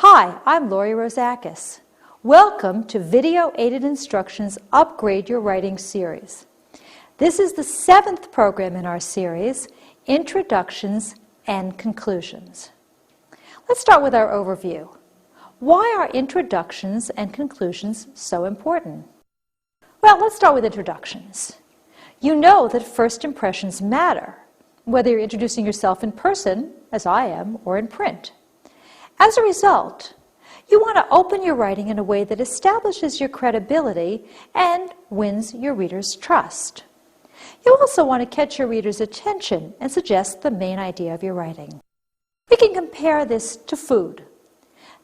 Hi, I'm Lori Rosakis. Welcome to Video Aided Instruction's Upgrade Your Writing series. This is the 7th program in our series, Introductions and Conclusions. Let's start with our overview. Why are introductions and conclusions so important? Well, let's start with introductions. You know that first impressions matter, whether you're introducing yourself in person, as I am, or in print. As a result, you want to open your writing in a way that establishes your credibility and wins your reader's trust. You also want to catch your reader's attention and suggest the main idea of your writing. We can compare this to food.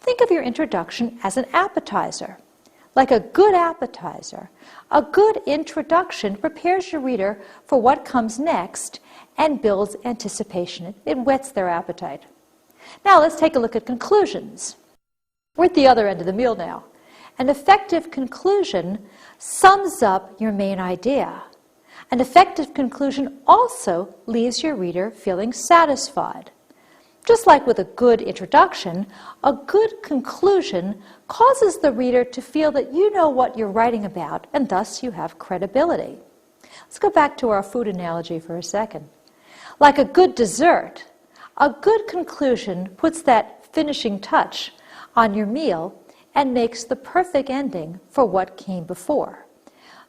Think of your introduction as an appetizer. Like a good appetizer, a good introduction prepares your reader for what comes next and builds anticipation. It whets their appetite. Now let's take a look at conclusions. We're at the other end of the meal now. An effective conclusion sums up your main idea. An effective conclusion also leaves your reader feeling satisfied. Just like with a good introduction, a good conclusion causes the reader to feel that you know what you're writing about, and thus you have credibility. Let's go back to our food analogy for a second. Like a good dessert, a good conclusion puts that finishing touch on your meal and makes the perfect ending for what came before.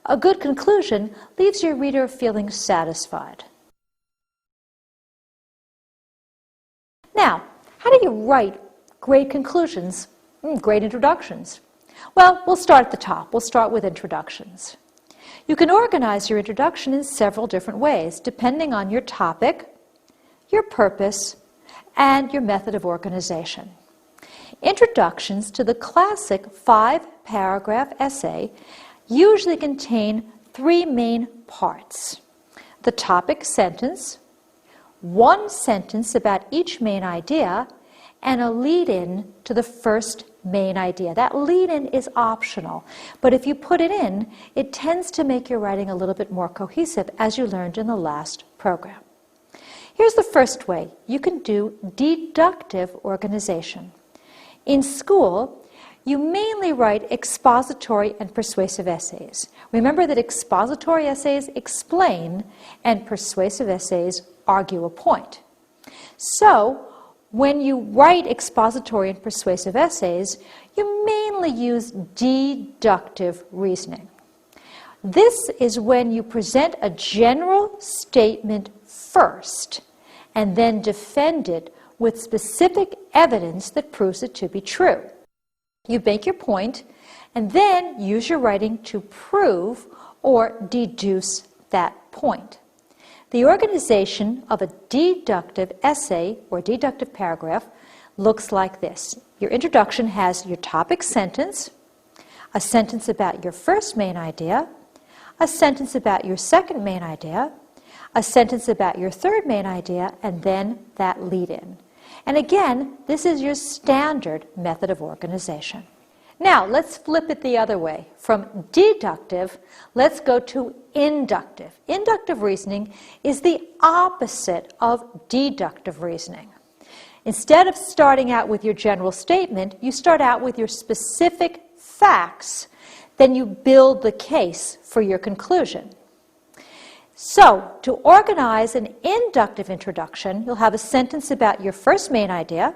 A good conclusion leaves your reader feeling satisfied. Now, how do you write great conclusions, great introductions? Well, we'll start at the top. We'll start with introductions. You can organize your introduction in several different ways, depending on your topic, your purpose, and your method of organization. Introductions to the classic 5-paragraph essay usually contain 3 main parts: the topic sentence, 1 sentence about each main idea, and a lead-in to the first main idea. That lead-in is optional, but if you put it in, it tends to make your writing a little bit more cohesive, as you learned in the last program. Here's the first way. You can do deductive organization. In school, you mainly write expository and persuasive essays. Remember that expository essays explain and persuasive essays argue a point. So, when you write expository and persuasive essays, you mainly use deductive reasoning. This is when you present a general statement first and then defend it with specific evidence that proves it to be true. You make your point and then use your writing to prove or deduce that point. The organization of a deductive essay or deductive paragraph looks like this. Your introduction has your topic sentence, a sentence about your first main idea, a sentence about your second main idea, a sentence about your third main idea, and then that lead-in. And again, this is your standard method of organization. Now, let's flip it the other way. From deductive, let's go to inductive. Inductive reasoning is the opposite of deductive reasoning. Instead of starting out with your general statement, you start out with your specific facts. Then you build the case for your conclusion. So, to organize an inductive introduction, you'll have a sentence about your first main idea,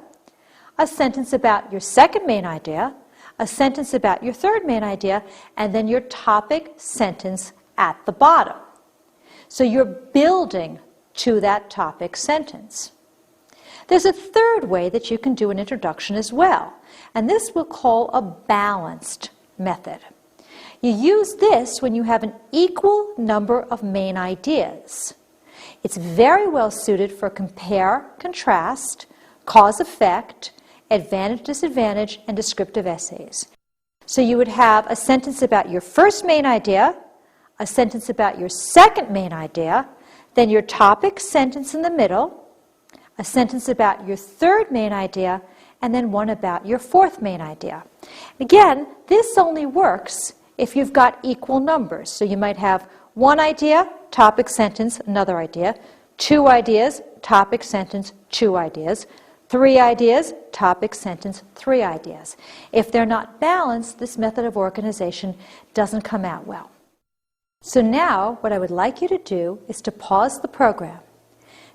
a sentence about your second main idea, a sentence about your third main idea, and then your topic sentence at the bottom. So you're building to that topic sentence. There's a third way that you can do an introduction as well, and this we'll call a balanced method. You use this when you have an equal number of main ideas. It's very well suited for compare, contrast, cause-effect, advantage-disadvantage, and descriptive essays. So you would have a sentence about your first main idea, a sentence about your second main idea, then your topic sentence in the middle, a sentence about your third main idea, and then one about your fourth main idea. Again, this only works if you've got equal numbers. So you might have one idea, topic sentence, another idea, 2 ideas, topic sentence, 2 ideas, 3 ideas, topic, sentence, 3 ideas. If they're not balanced, this method of organization doesn't come out well. So now, what I would like you to do is to pause the program.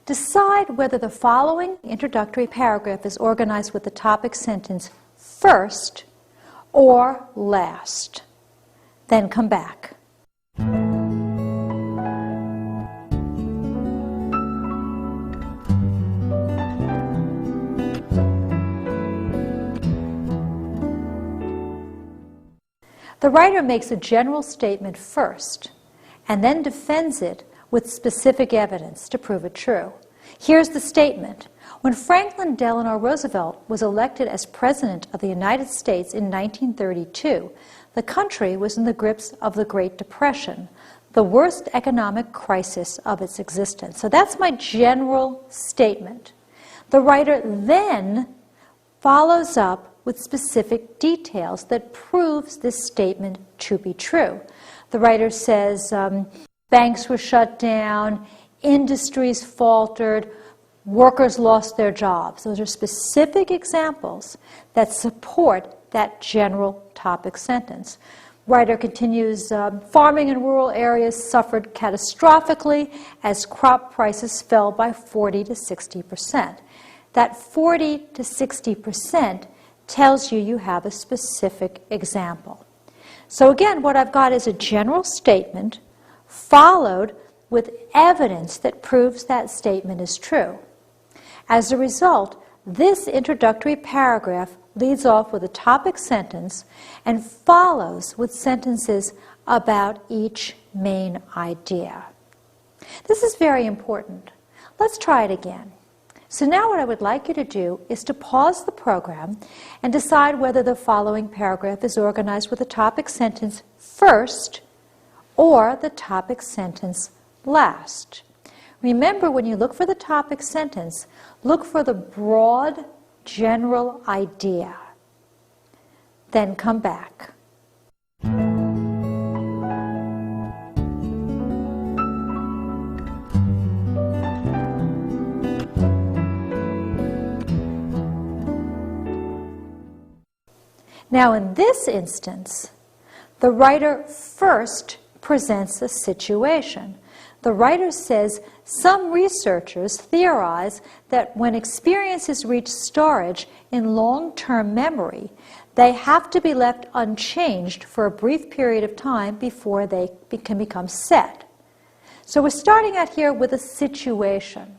Decide whether the following introductory paragraph is organized with the topic sentence first or last. Then come back. The writer makes a general statement first and then defends it with specific evidence to prove it true. Here's the statement. When Franklin Delano Roosevelt was elected as President of the United States in 1932, the country was in the grips of the Great Depression, the worst economic crisis of its existence. So that's my general statement. The writer then follows up with specific details that proves this statement to be true. The writer says banks were shut down, industries faltered, workers lost their jobs. Those are specific examples that support that general topic sentence. Writer continues, farming in rural areas suffered catastrophically as crop prices fell by 40 to 60%. That 40 to 60% tells you have a specific example. So again, what I've got is a general statement followed with evidence that proves that statement is true. As a result, this introductory paragraph leads off with a topic sentence and follows with sentences about each main idea. This is very important. Let's try it again. So now what I would like you to do is to pause the program and decide whether the following paragraph is organized with the topic sentence first or the topic sentence last. Remember, when you look for the topic sentence, look for the broad, general idea. Then come back. Now, in this instance, the writer first presents a situation. The writer says some researchers theorize that when experiences reach storage in long-term memory, they have to be left unchanged for a brief period of time before they can become set. So we're starting out here with a situation.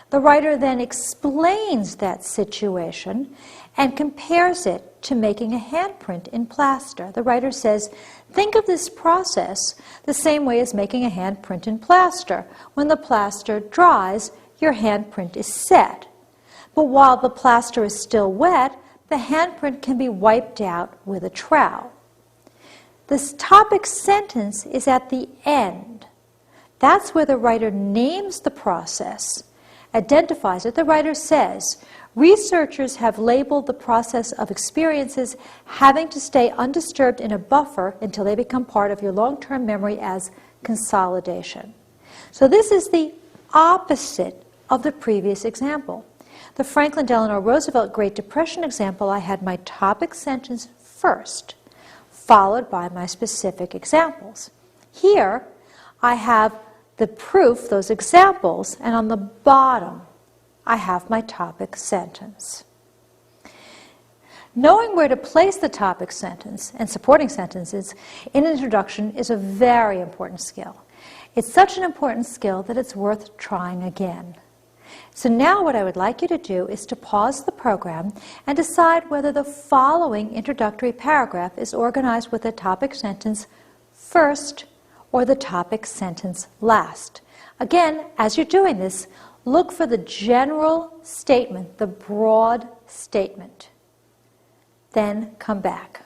The writer then explains that situation and compares it to making a handprint in plaster. The writer says, think of this process the same way as making a handprint in plaster. When the plaster dries, your handprint is set. But while the plaster is still wet, the handprint can be wiped out with a trowel. This topic sentence is at the end. That's where the writer names the process, identifies it. The writer says, researchers have labeled the process of experiences having to stay undisturbed in a buffer until they become part of your long-term memory as consolidation. So this is the opposite of the previous example. The Franklin Delano Roosevelt Great Depression example, I had my topic sentence first, followed by my specific examples. Here, I have the proof, those examples, and on the bottom, I have my topic sentence. Knowing where to place the topic sentence and supporting sentences in an introduction is a very important skill. It's such an important skill that it's worth trying again. So now what I would like you to do is to pause the program and decide whether the following introductory paragraph is organized with the topic sentence first or the topic sentence last. Again, as you're doing this, look for the general statement, the broad statement. Then come back.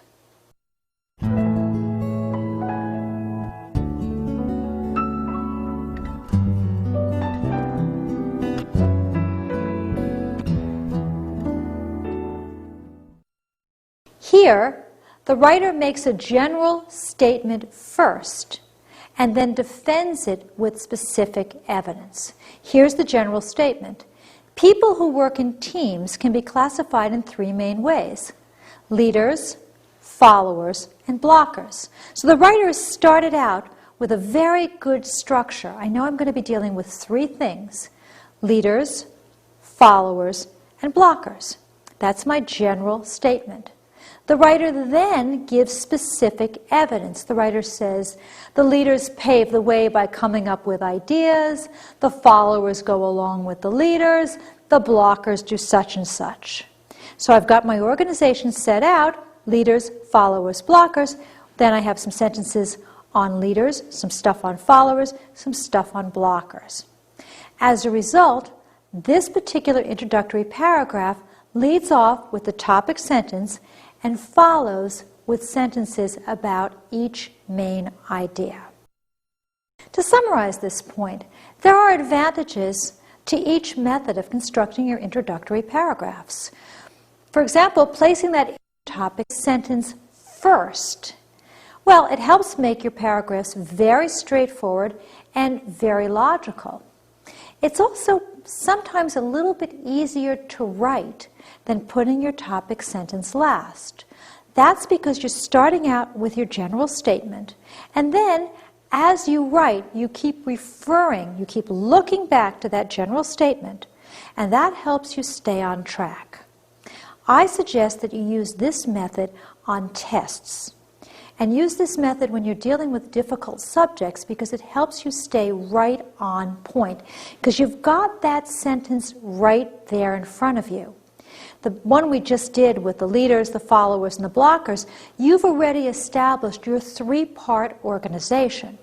Here, the writer makes a general statement first and then defends it with specific evidence. Here's the general statement. People who work in teams can be classified in three main ways: leaders, followers, and blockers. So the writers started out with a very good structure. I know I'm going to be dealing with three things: leaders, followers, and blockers. That's my general statement. The writer then gives specific evidence. The writer says the leaders pave the way by coming up with ideas, the followers go along with the leaders, the blockers do such and such. So I've got my organization set out: leaders, followers, blockers. Then I have some sentences on leaders, some stuff on followers, some stuff on blockers. As a result, this particular introductory paragraph leads off with the topic sentence and follows with sentences about each main idea. To summarize this point, there are advantages to each method of constructing your introductory paragraphs. For example, placing that topic sentence first. Well, it helps make your paragraphs very straightforward and very logical. It's also sometimes a little bit easier to write than putting your topic sentence last. That's because you're starting out with your general statement, and then as you write, you keep referring, you keep looking back to that general statement, and that helps you stay on track. I suggest that you use this method on tests. And use this method when you're dealing with difficult subjects, because it helps you stay right on point, because you've got that sentence right there in front of you. The one we just did with the leaders, the followers, and the blockers, you've already established your three-part organization.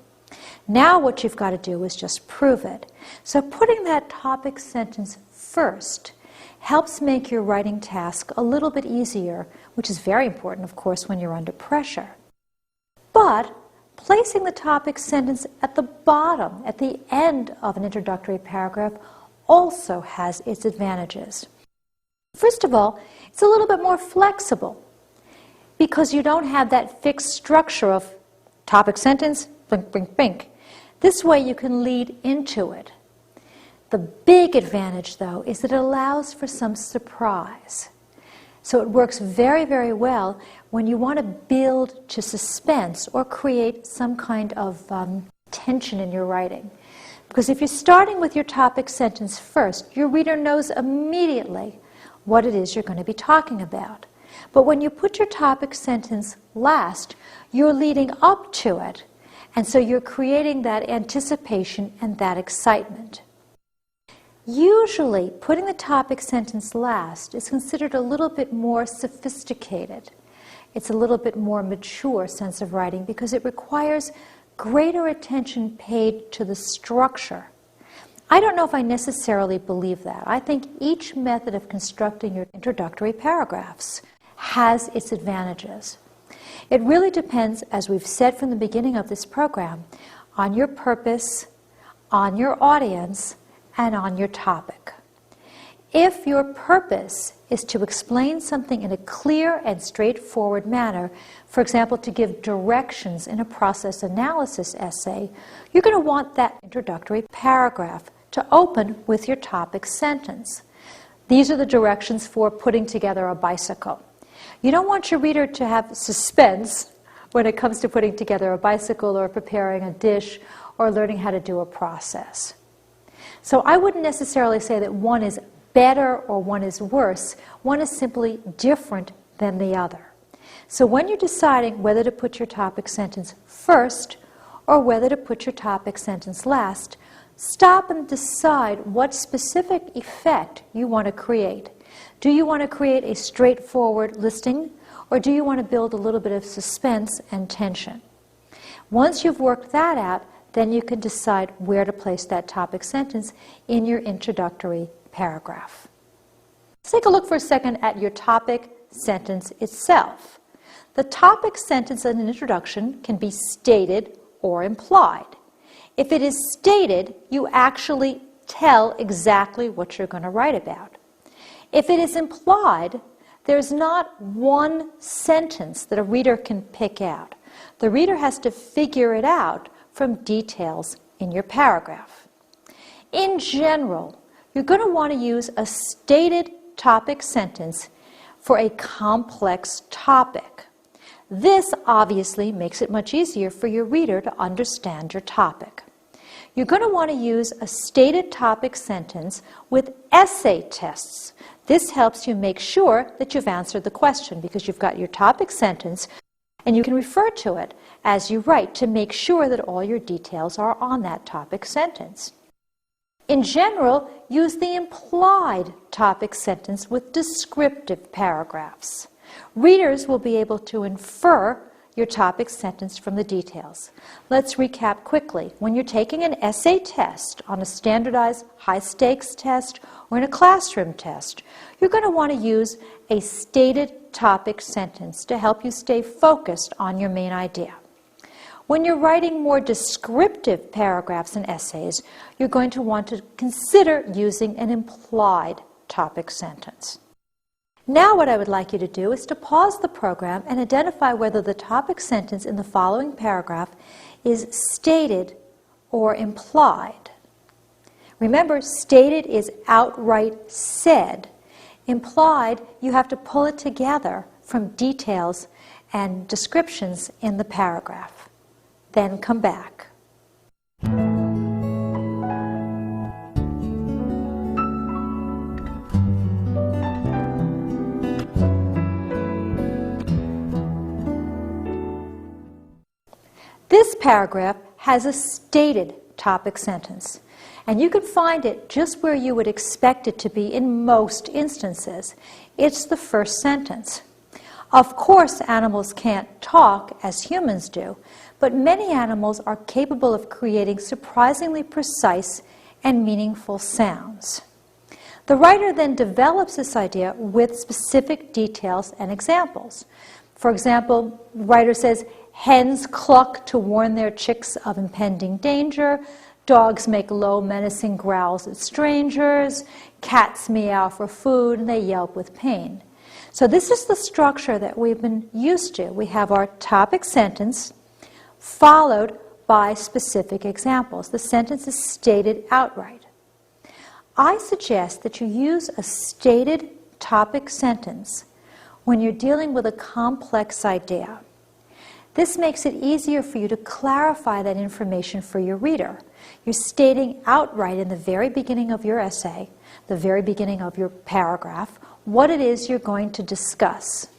Now what you've got to do is just prove it. So putting that topic sentence first helps make your writing task a little bit easier, which is very important, of course, when you're under pressure. But placing the topic sentence at the bottom, at the end of an introductory paragraph, also has its advantages. First of all, it's a little bit more flexible because you don't have that fixed structure of topic sentence, blink, blink, blink. This way you can lead into it. The big advantage, though, is that it allows for some surprise. So it works very, very well when you want to build to suspense or create some kind of tension in your writing. Because if you're starting with your topic sentence first, your reader knows immediately what it is you're going to be talking about. But when you put your topic sentence last, you're leading up to it, and so you're creating that anticipation and that excitement. Usually, putting the topic sentence last is considered a little bit more sophisticated. It's a little bit more mature sense of writing because it requires greater attention paid to the structure. I don't know if I necessarily believe that. I think each method of constructing your introductory paragraphs has its advantages. It really depends, as we've said from the beginning of this program, on your purpose, on your audience, and on your topic. If your purpose is to explain something in a clear and straightforward manner, for example, to give directions in a process analysis essay, you're going to want that introductory paragraph to open with your topic sentence. These are the directions for putting together a bicycle. You don't want your reader to have suspense when it comes to putting together a bicycle or preparing a dish or learning how to do a process. So I wouldn't necessarily say that one is better or one is worse. One is simply different than the other. So when you're deciding whether to put your topic sentence first or whether to put your topic sentence last, stop and decide what specific effect you want to create. Do you want to create a straightforward listing, or do you want to build a little bit of suspense and tension? Once you've worked that out, then you can decide where to place that topic sentence in your introductory paragraph. Let's take a look for a second at your topic sentence itself. The topic sentence in an introduction can be stated or implied. If it is stated, you actually tell exactly what you're going to write about. If it is implied, there's not one sentence that a reader can pick out. The reader has to figure it out from details in your paragraph. In general, you're going to want to use a stated topic sentence for a complex topic. This obviously makes it much easier for your reader to understand your topic. You're going to want to use a stated topic sentence with essay tests. This helps you make sure that you've answered the question because you've got your topic sentence and you can refer to it as you write to make sure that all your details are on that topic sentence. In general, use the implied topic sentence with descriptive paragraphs. Readers will be able to infer your topic sentence from the details. Let's recap quickly. When you're taking an essay test on a standardized high-stakes test or in a classroom test, you're going to want to use a stated topic sentence to help you stay focused on your main idea. When you're writing more descriptive paragraphs and essays, you're going to want to consider using an implied topic sentence. Now what I would like you to do is to pause the program and identify whether the topic sentence in the following paragraph is stated or implied. Remember, stated is outright said. Implied, you have to pull it together from details and descriptions in the paragraph. Then come back. This paragraph has a stated topic sentence, and you can find it just where you would expect it to be in most instances. It's the first sentence. Of course, animals can't talk as humans do, but many animals are capable of creating surprisingly precise and meaningful sounds. The writer then develops this idea with specific details and examples. For example, the writer says, hens cluck to warn their chicks of impending danger, dogs make low menacing growls at strangers, cats meow for food, and they yelp with pain. So this is the structure that we've been used to. We have our topic sentence followed by specific examples. The sentence is stated outright. I suggest that you use a stated topic sentence when you're dealing with a complex idea. This makes it easier for you to clarify that information for your reader. You're stating outright in the very beginning of your essay, the very beginning of your paragraph, what it is you're going to discuss.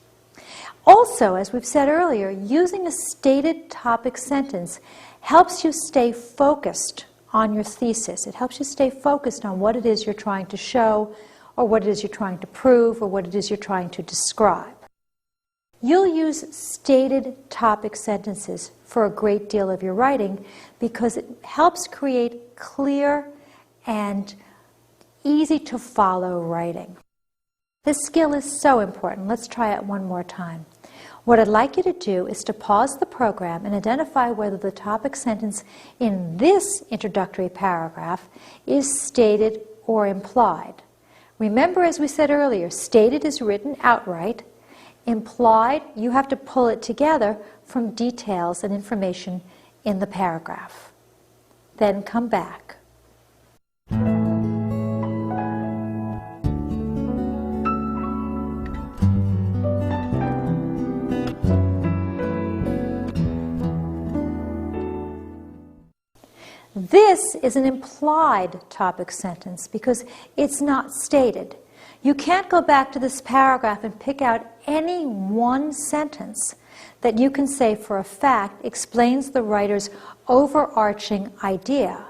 Also, as we've said earlier, using a stated topic sentence helps you stay focused on your thesis. It helps you stay focused on what it is you're trying to show, or what it is you're trying to prove, or what it is you're trying to describe. You'll use stated topic sentences for a great deal of your writing because it helps create clear and easy to follow writing. This skill is so important. Let's try it one more time. What I'd like you to do is to pause the program and identify whether the topic sentence in this introductory paragraph is stated or implied. Remember, as we said earlier, stated is written outright. Implied, you have to pull it together from details and information in the paragraph. Then come back. This is an implied topic sentence because it's not stated. You can't go back to this paragraph and pick out any one sentence that you can say for a fact explains the writer's overarching idea.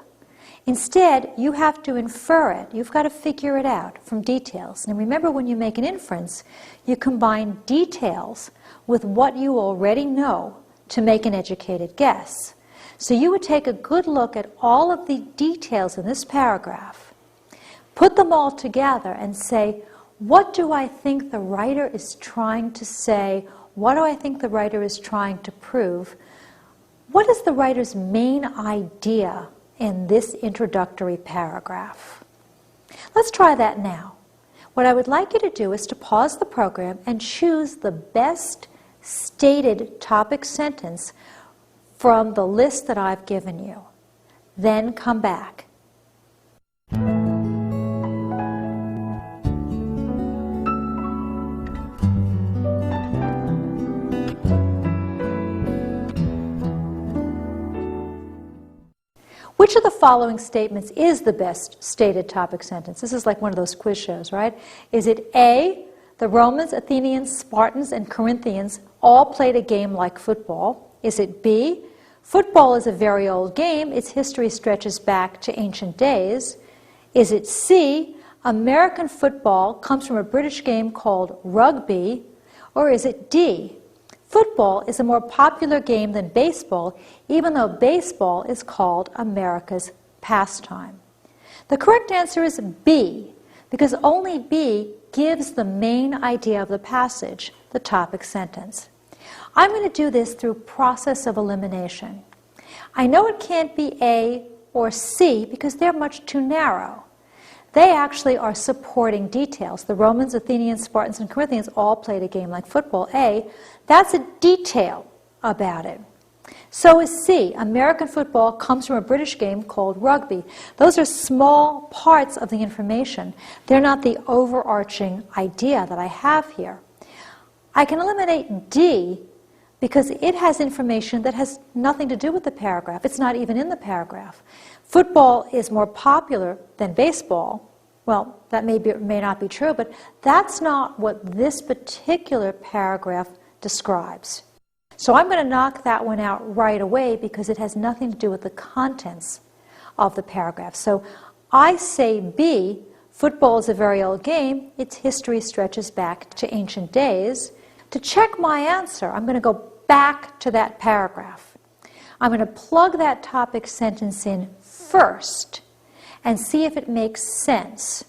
Instead, you have to infer it. You've got to figure it out from details. And remember, when you make an inference, you combine details with what you already know to make an educated guess. So you would take a good look at all of the details in this paragraph, put them all together and say, what do I think the writer is trying to say? What do I think the writer is trying to prove? What is the writer's main idea in this introductory paragraph? Let's try that now. What I would like you to do is to pause the program and choose the best stated topic sentence from the list that I've given you. Then come back. Which of the following statements is the best stated topic sentence? This is like one of those quiz shows, right? Is it A, the Romans, Athenians, Spartans, and Corinthians all played a game like football? Is it B, football is a very old game, its history stretches back to ancient days? Is it C, American football comes from a British game called rugby? Or is it D, football is a more popular game than baseball, even though baseball is called America's pastime? The correct answer is B, because only B gives the main idea of the passage, the topic sentence. I'm going to do this through process of elimination. I know it can't be A or C because they're much too narrow. They actually are supporting details. The Romans, Athenians, Spartans, and Corinthians all played a game like football. A, that's a detail about it. So is C, American football comes from a British game called rugby. Those are small parts of the information. They're not the overarching idea that I have here. I can eliminate D because it has information that has nothing to do with the paragraph. It's not even in the paragraph. Football is more popular than baseball. Well, that may not be true, but that's not what this particular paragraph describes. So I'm going to knock that one out right away because it has nothing to do with the contents of the paragraph. So I say B, football is a very old game, its history stretches back to ancient days. To check my answer, I'm going to go back to that paragraph. I'm going to plug that topic sentence in first and see if it makes sense.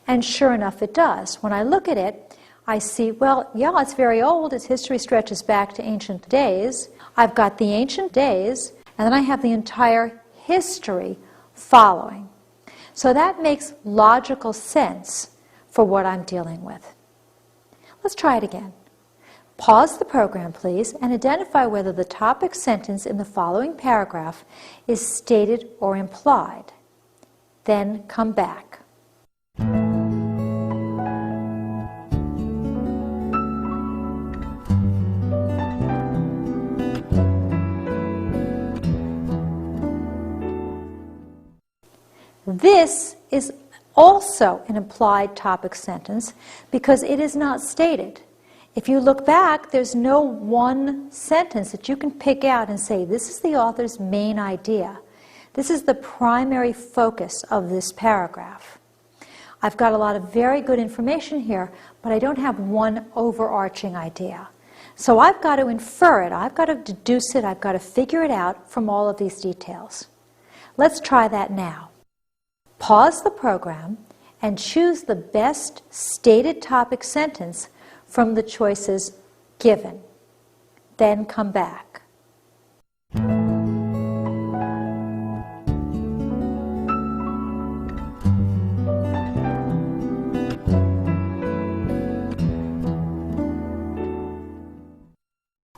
And sure enough, it does. When I look at it, I see, well, yeah, it's very old. Its history stretches back to ancient days. I've got the ancient days, and then I have the entire history following. So that makes logical sense for what I'm dealing with. Let's try it again. Pause the program, please, and identify whether the topic sentence in the following paragraph is stated or implied. Then come back. This is also an implied topic sentence because it is not stated. If you look back, there's no one sentence that you can pick out and say, this is the author's main idea. This is the primary focus of this paragraph. I've got a lot of very good information here, but I don't have one overarching idea. So I've got to infer it, I've got to deduce it, I've got to figure it out from all of these details. Let's try that now. Pause the program and choose the best stated topic sentence from the choices given. Then come back.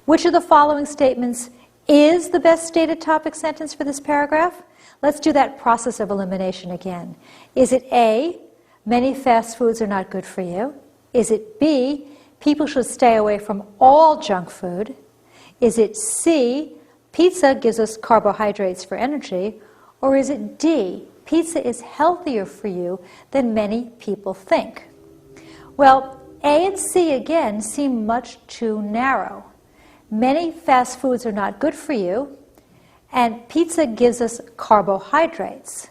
Which of the following statements is the best stated topic sentence for this paragraph? Let's do that process of elimination again. Is it A, many fast foods are not good for you? Is it B, people should stay away from all junk food? Is it C, pizza gives us carbohydrates for energy? Or is it D, pizza is healthier for you than many people think? Well, A and C again seem much too narrow. Many fast foods are not good for you, and pizza gives us carbohydrates.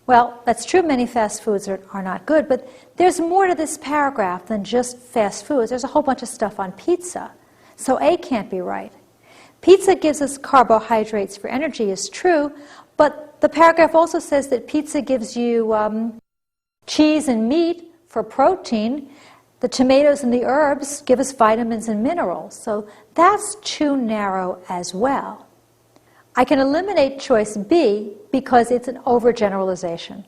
Well, that's true, many fast foods are not good, but there's more to this paragraph than just fast foods. There's a whole bunch of stuff on pizza. So A can't be right. Pizza gives us carbohydrates for energy is true, but the paragraph also says that pizza gives you cheese and meat for protein. The tomatoes and the herbs give us vitamins and minerals. So that's too narrow as well. I can eliminate choice B because it's an overgeneralization.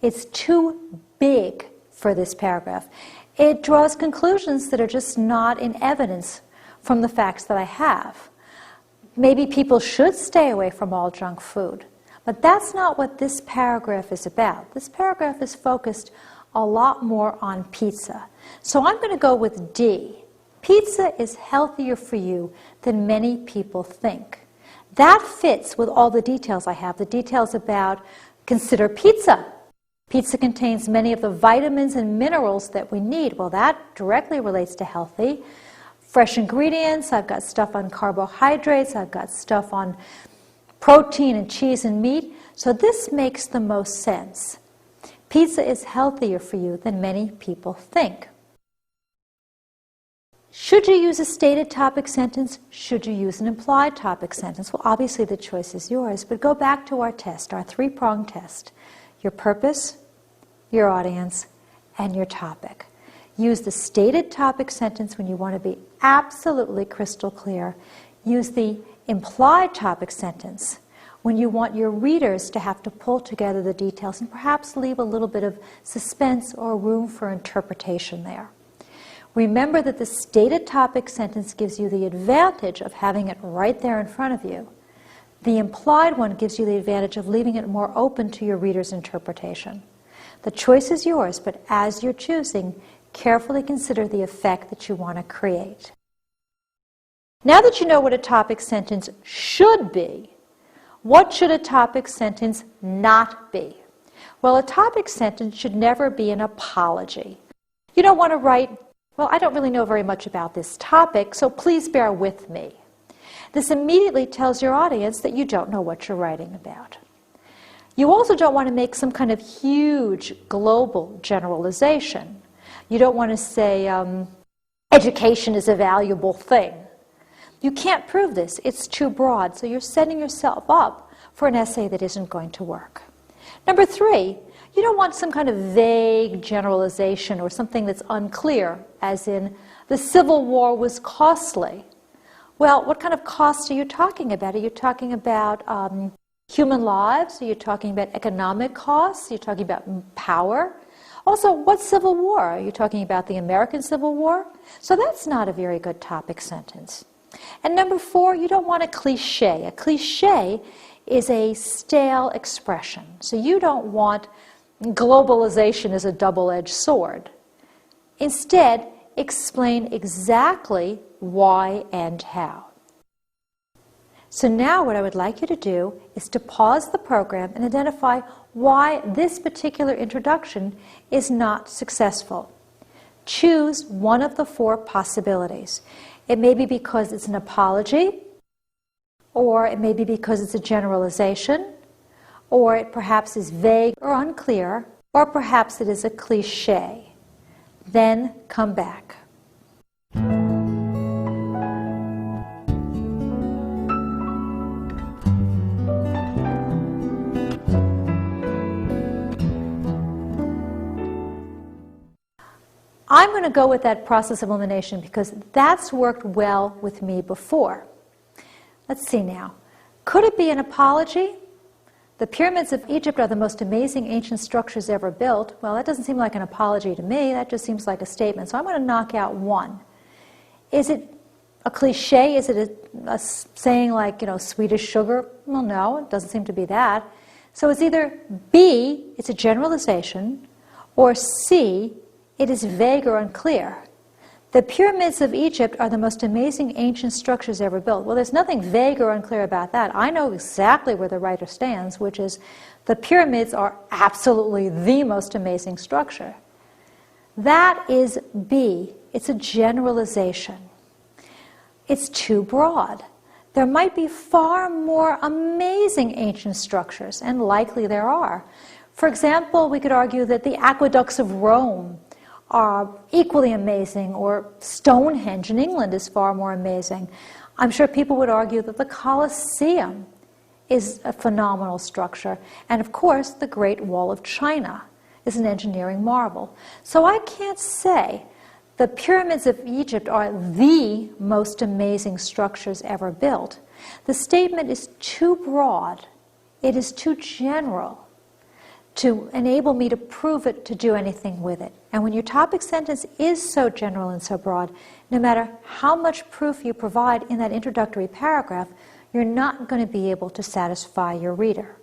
It's too big for this paragraph. It draws conclusions that are just not in evidence from the facts that I have. Maybe people should stay away from all junk food, but that's not what this paragraph is about. This paragraph is focused a lot more on pizza. So I'm going to go with D. Pizza is healthier for you than many people think. That fits with all the details I have. The details about consider pizza. Pizza contains many of the vitamins and minerals that we need. Well, that directly relates to healthy. Fresh ingredients, I've got stuff on carbohydrates, I've got stuff on protein and cheese and meat. So this makes the most sense. Pizza is healthier for you than many people think. Should you use a stated topic sentence? Should you use an implied topic sentence? Well, obviously the choice is yours, but go back to our test, our three-pronged test. Your purpose, your audience, and your topic. Use the stated topic sentence when you want to be absolutely crystal clear. Use the implied topic sentence when you want your readers to have to pull together the details and perhaps leave a little bit of suspense or room for interpretation there. Remember that the stated topic sentence gives you the advantage of having it right there in front of you. The implied one gives you the advantage of leaving it more open to your reader's interpretation. The choice is yours, but as you're choosing, carefully consider the effect that you want to create. Now that you know what a topic sentence should be, what should a topic sentence not be? Well, a topic sentence should never be an apology. You don't want to write, well, I don't really know very much about this topic, so please bear with me. This immediately tells your audience that you don't know what you're writing about. You also don't want to make some kind of huge global generalization. You don't want to say, education is a valuable thing. You can't prove this. It's too broad, so you're setting yourself up for an essay that isn't going to work. Number 3, you don't want some kind of vague generalization or something that's unclear, as in, the Civil War was costly. Well, what kind of cost are you talking about? Are you talking about human lives? Are you talking about economic costs? Are you talking about power? Also, what Civil War? Are you talking about the American Civil War? So that's not a very good topic sentence. And number 4, you don't want a cliche. A cliche is a stale expression. So you don't want globalization as a double-edged sword. Instead, explain exactly why and how. So now what I would like you to do is to pause the program and identify why this particular introduction is not successful. Choose one of the 4 possibilities. It may be because it's an apology, or it may be because it's a generalization, or it perhaps is vague or unclear, or perhaps it is a cliche. Then come back. I'm going to go with that process of elimination because that's worked well with me before. Let's see now. Could it be an apology? The pyramids of Egypt are the most amazing ancient structures ever built. Well, that doesn't seem like an apology to me. That just seems like a statement. So I'm going to knock out one. Is it a cliche? Is it a saying like, Swedish sugar? Well, no, it doesn't seem to be that. So it's either B, it's a generalization, or C, it is vague or unclear. The pyramids of Egypt are the most amazing ancient structures ever built. Well, there's nothing vague or unclear about that. I know exactly where the writer stands, which is the pyramids are absolutely the most amazing structure. That is B. It's a generalization. It's too broad. There might be far more amazing ancient structures, and likely there are. For example, we could argue that the aqueducts of Rome are equally amazing, or Stonehenge in England is far more amazing. I'm sure people would argue that the Colosseum is a phenomenal structure. And of course, the Great Wall of China is an engineering marvel. So I can't say the pyramids of Egypt are the most amazing structures ever built. The statement is too broad. It is too general to enable me to prove it, to do anything with it. And when your topic sentence is so general and so broad, no matter how much proof you provide in that introductory paragraph, you're not going to be able to satisfy your reader.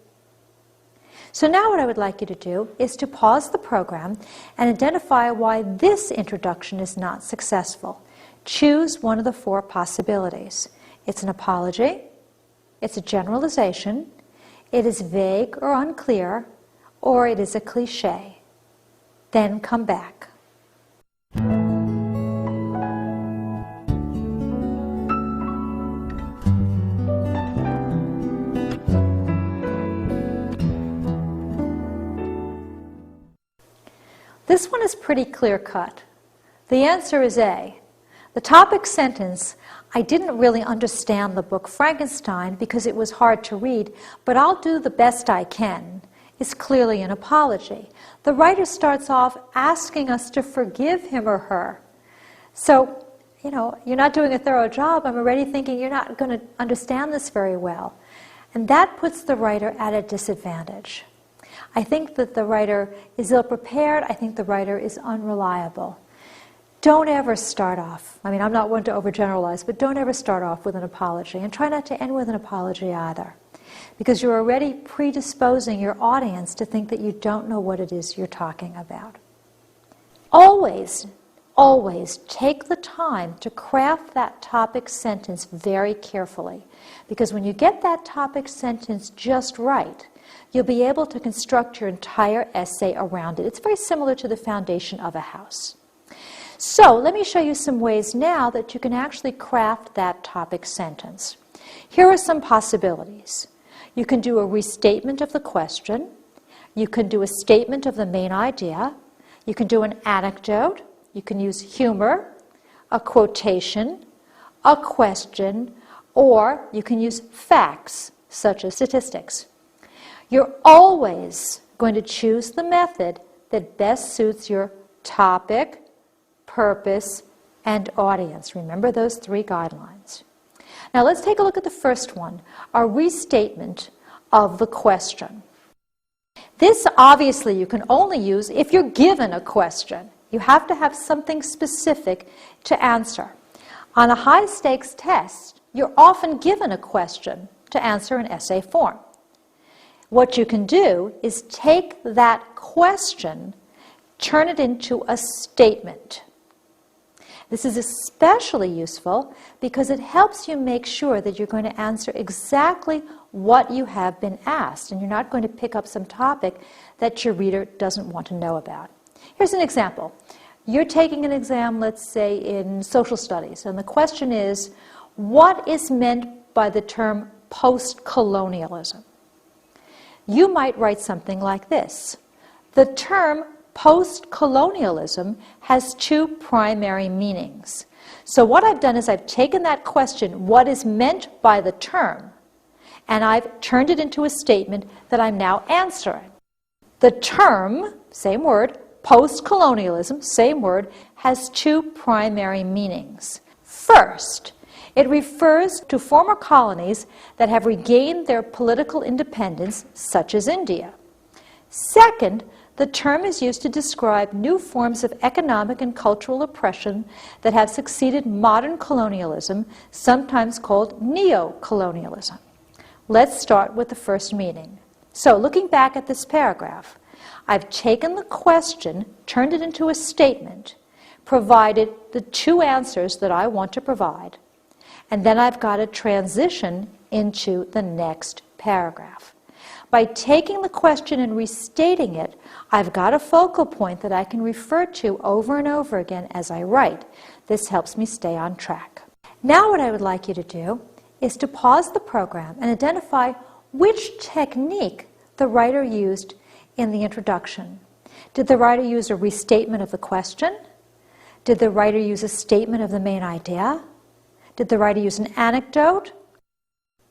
So now what I would like you to do is to pause the program and identify why this introduction is not successful. Choose one of the 4 possibilities. It's an apology, it's a generalization, it is vague or unclear, or it is a cliche. Then come back. This one is pretty clear-cut. The answer is A. The topic sentence, I didn't really understand the book Frankenstein because it was hard to read, but I'll do the best I can, is clearly an apology. The writer starts off asking us to forgive him or her. So, you're not doing a thorough job. I'm already thinking you're not going to understand this very well. And that puts the writer at a disadvantage. I think that the writer is ill-prepared. I think the writer is unreliable. Don't ever start off. I'm not one to overgeneralize, but don't ever start off with an apology. And try not to end with an apology either. Because you're already predisposing your audience to think that you don't know what it is you're talking about. Always, always take the time to craft that topic sentence very carefully. Because when you get that topic sentence just right, you'll be able to construct your entire essay around it. It's very similar to the foundation of a house. So let me show you some ways now that you can actually craft that topic sentence. Here are some possibilities. You can do a restatement of the question. You can do a statement of the main idea. You can do an anecdote. You can use humor, a quotation, a question, or you can use facts, such as statistics. You're always going to choose the method that best suits your topic, purpose, and audience. Remember those 3 guidelines. Now let's take a look at the first one, a restatement of the question. This obviously you can only use if you're given a question. You have to have something specific to answer. On a high-stakes test, you're often given a question to answer in essay form. What you can do is take that question, turn it into a statement. This is especially useful because it helps you make sure that you're going to answer exactly what you have been asked, and you're not going to pick up some topic that your reader doesn't want to know about. Here's an example. You're taking an exam, let's say, in social studies, and the question is, what is meant by the term post-colonialism? You might write something like this. The term post-colonialism has 2 primary meanings. So what I've done is I've taken that question, what is meant by the term, and I've turned it into a statement that I'm now answering. The term, same word, post-colonialism, same word, has 2 primary meanings. First, it refers to former colonies that have regained their political independence, such as India. Second, the term is used to describe new forms of economic and cultural oppression that have succeeded modern colonialism, sometimes called neo-colonialism. Let's start with the first meaning. So, looking back at this paragraph, I've taken the question, turned it into a statement, provided the 2 answers that I want to provide, and then I've got to transition into the next paragraph. By taking the question and restating it, I've got a focal point that I can refer to over and over again as I write. This helps me stay on track. Now what I would like you to do is to pause the program and identify which technique the writer used in the introduction. Did the writer use a restatement of the question? Did the writer use a statement of the main idea? Did the writer use an anecdote?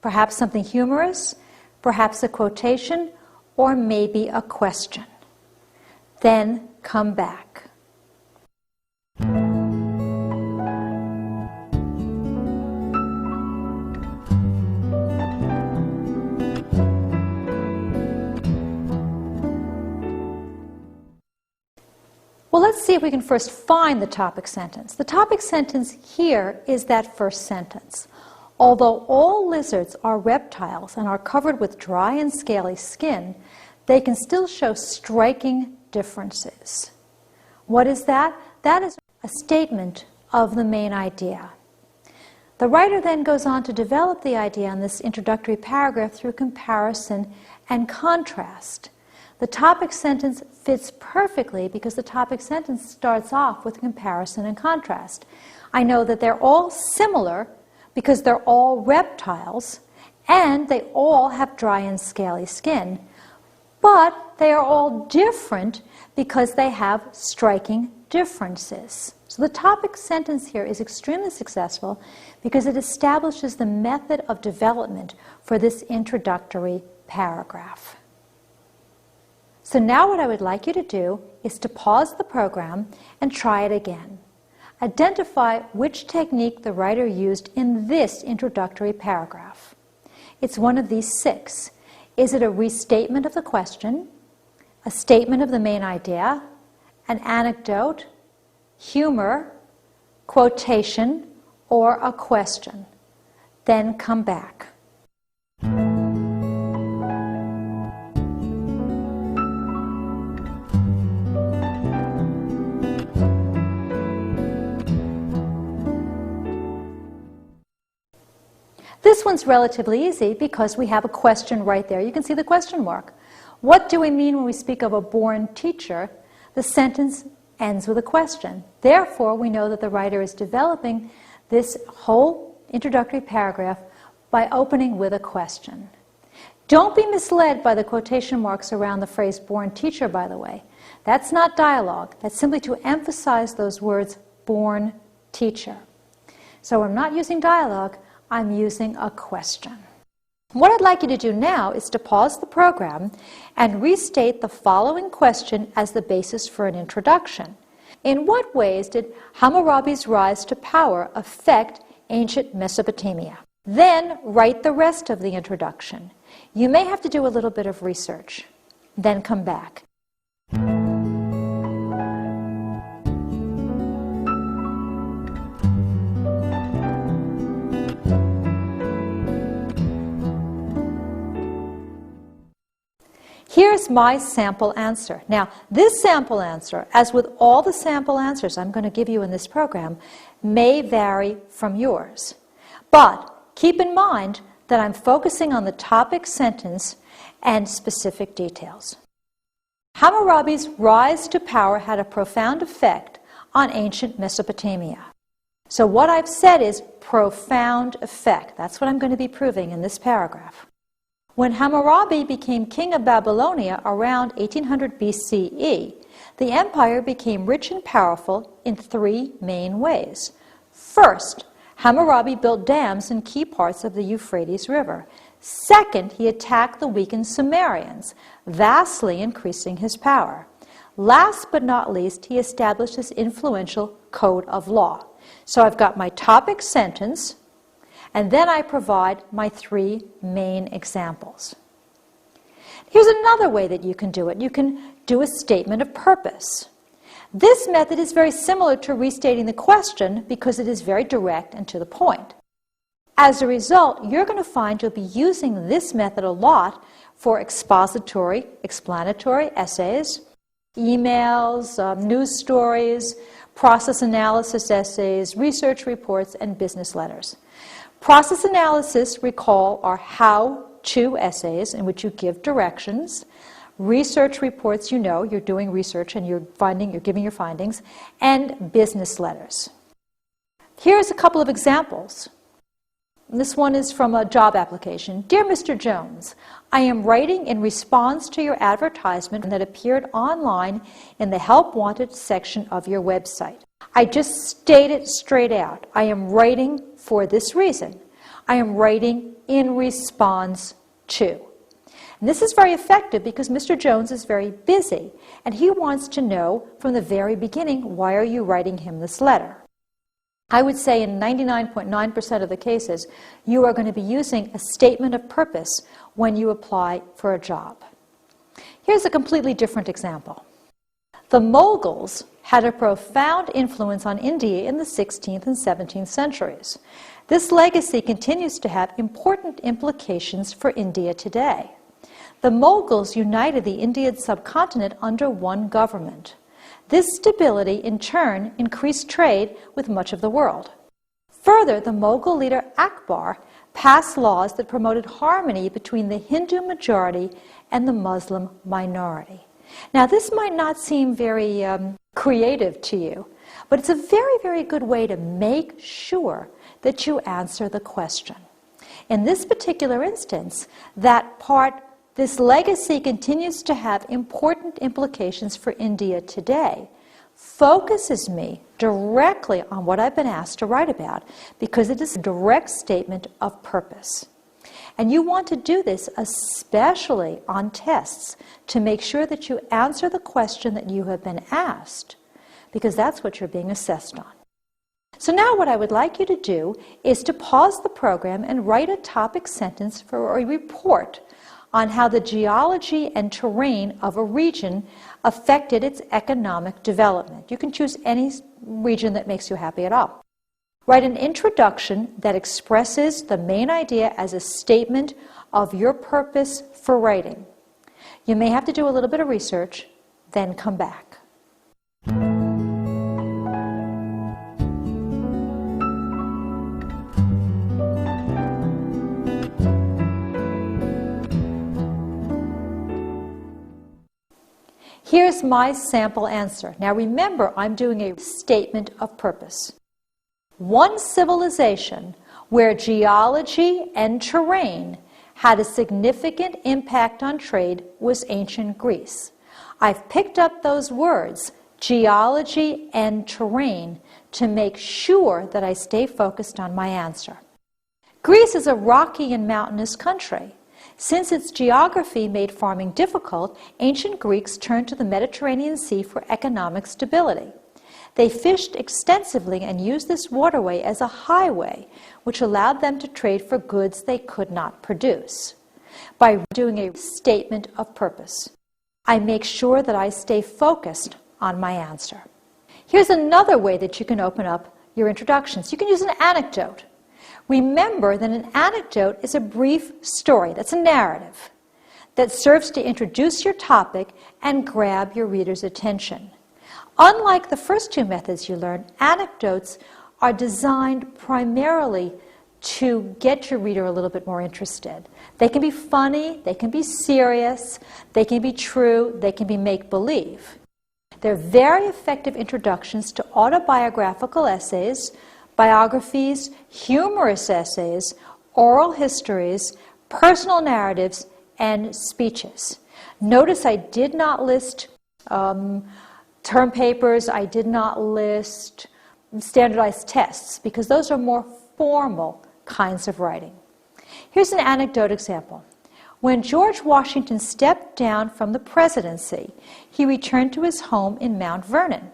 Perhaps something humorous? Perhaps a quotation? Or maybe a question? Then come back. Well, let's see if we can first find the topic sentence. The topic sentence here is that first sentence. Although all lizards are reptiles and are covered with dry and scaly skin, they can still show striking differences. What is that? That is a statement of the main idea. The writer then goes on to develop the idea in this introductory paragraph through comparison and contrast. The topic sentence fits perfectly because the topic sentence starts off with comparison and contrast. I know that they're all similar because they're all reptiles and they all have dry and scaly skin, but they are all different because they have striking differences. So the topic sentence here is extremely successful because it establishes the method of development for this introductory paragraph. So now what I would like you to do is to pause the program and try it again. Identify which technique the writer used in this introductory paragraph. It's one of these 6. Is it a restatement of the question, a statement of the main idea, an anecdote, humor, quotation, or a question? Then come back. This one's relatively easy because we have a question right there. You can see the question mark. What do we mean when we speak of a born teacher? The sentence ends with a question. Therefore, we know that the writer is developing this whole introductory paragraph by opening with a question. Don't be misled by the quotation marks around the phrase born teacher, by the way. That's not dialogue. That's simply to emphasize those words, born teacher. So I'm not using dialogue. I'm using a question. What I'd like you to do now is to pause the program and restate the following question as the basis for an introduction. In what ways did Hammurabi's rise to power affect ancient Mesopotamia? Then write the rest of the introduction. You may have to do a little bit of research. Then come back. Here's my sample answer. Now, this sample answer, as with all the sample answers I'm going to give you in this program, may vary from yours. But keep in mind that I'm focusing on the topic sentence and specific details. Hammurabi's rise to power had a profound effect on ancient Mesopotamia. So what I've said is profound effect. That's what I'm going to be proving in this paragraph. When Hammurabi became king of Babylonia around 1800 BCE, the empire became rich and powerful in 3 main ways. First, Hammurabi built dams in key parts of the Euphrates River. Second, he attacked the weakened Sumerians, vastly increasing his power. Last but not least, he established his influential code of law. So I've got my topic sentence, and then I provide my 3 main examples. Here's another way that you can do it. You can do a statement of purpose. This method is very similar to restating the question because it is very direct and to the point. As a result, you're going to find you'll be using this method a lot for expository, explanatory essays, emails, news stories, process analysis essays, research reports, and business letters. Process analysis, recall, are how-to essays in which you give directions. Research reports, you know, you're doing research and you're giving your findings, and business letters. Here's a couple of examples. This one is from a job application. Dear Mr. Jones, I am writing in response to your advertisement that appeared online in the Help Wanted section of your website. I just state it straight out. I am writing for this reason. I am writing in response to. And this is very effective because Mr. Jones is very busy and he wants to know from the very beginning, why are you writing him this letter? I would say in 99.9% of the cases, you are going to be using a statement of purpose when you apply for a job. Here's a completely different example. The Mughals had a profound influence on India in the 16th and 17th centuries. This legacy continues to have important implications for India today. The Mughals united the Indian subcontinent under one government. This stability, in turn, increased trade with much of the world. Further, the Mughal leader Akbar passed laws that promoted harmony between the Hindu majority and the Muslim minority. Now, this might not seem very creative to you, but it's a very, very good way to make sure that you answer the question. In this particular instance, this legacy continues to have important implications for India today, focuses me directly on what I've been asked to write about because it is a direct statement of purpose. And you want to do this especially on tests to make sure that you answer the question that you have been asked, because that's what you're being assessed on. So now what I would like you to do is to pause the program and write a topic sentence for a report on how the geology and terrain of a region affected its economic development. You can choose any region that makes you happy at all. Write an introduction that expresses the main idea as a statement of your purpose for writing. You may have to do a little bit of research, then come back. Here's my sample answer. Now remember, I'm doing a statement of purpose. One civilization where geology and terrain had a significant impact on trade was ancient Greece. I've picked up those words, geology and terrain, to make sure that I stay focused on my answer. Greece is a rocky and mountainous country. Since its geography made farming difficult, ancient Greeks turned to the Mediterranean Sea for economic stability. They fished extensively and used this waterway as a highway, which allowed them to trade for goods they could not produce. By doing a statement of purpose, I make sure that I stay focused on my answer. Here's another way that you can open up your introductions. You can use an anecdote. Remember that an anecdote is a brief story, that's a narrative, that serves to introduce your topic and grab your reader's attention. Unlike the first two methods you learned, anecdotes are designed primarily to get your reader a little bit more interested. They can be funny, they can be serious, they can be true, they can be make-believe. They're very effective introductions to autobiographical essays, biographies, humorous essays, oral histories, personal narratives, and speeches. Notice I did not list term papers, I did not list standardized tests, because those are more formal kinds of writing. Here's an anecdote example. When George Washington stepped down from the presidency, he returned to his home in Mount Vernon.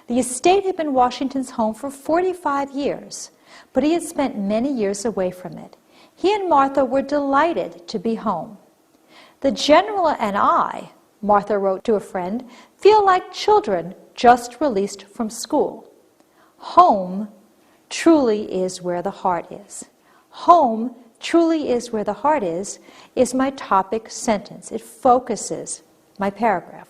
The estate had been Washington's home for 45 years, but he had spent many years away from it. He and Martha were delighted to be home. The General and I, Martha wrote to a friend, feel like children just released from school. Home truly is where the heart is. Home truly is where the heart is my topic sentence. It focuses my paragraph.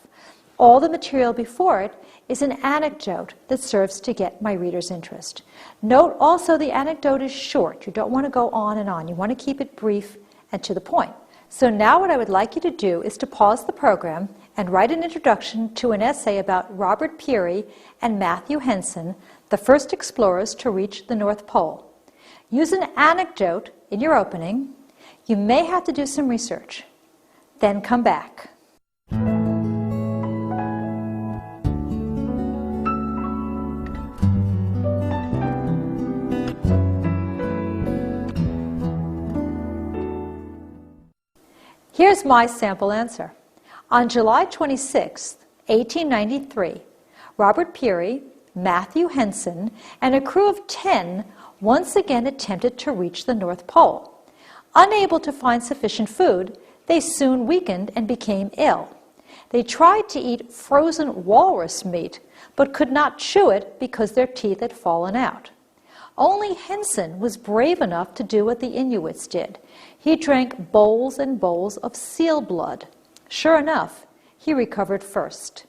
All the material before it is an anecdote that serves to get my reader's interest. Note also the anecdote is short. You don't want to go on and on. You want to keep it brief and to the point. So now what I would like you to do is to pause the program and write an introduction to an essay about Robert Peary and Matthew Henson, the first explorers to reach the North Pole. Use an anecdote in your opening. You may have to do some research. Then come back. Here's my sample answer. On July 26, 1893, Robert Peary, Matthew Henson, and a crew of 10 once again attempted to reach the North Pole. Unable to find sufficient food, they soon weakened and became ill. They tried to eat frozen walrus meat, but could not chew it because their teeth had fallen out. Only Henson was brave enough to do what the Inuits did. He drank bowls and bowls of seal blood. Sure enough, he recovered first.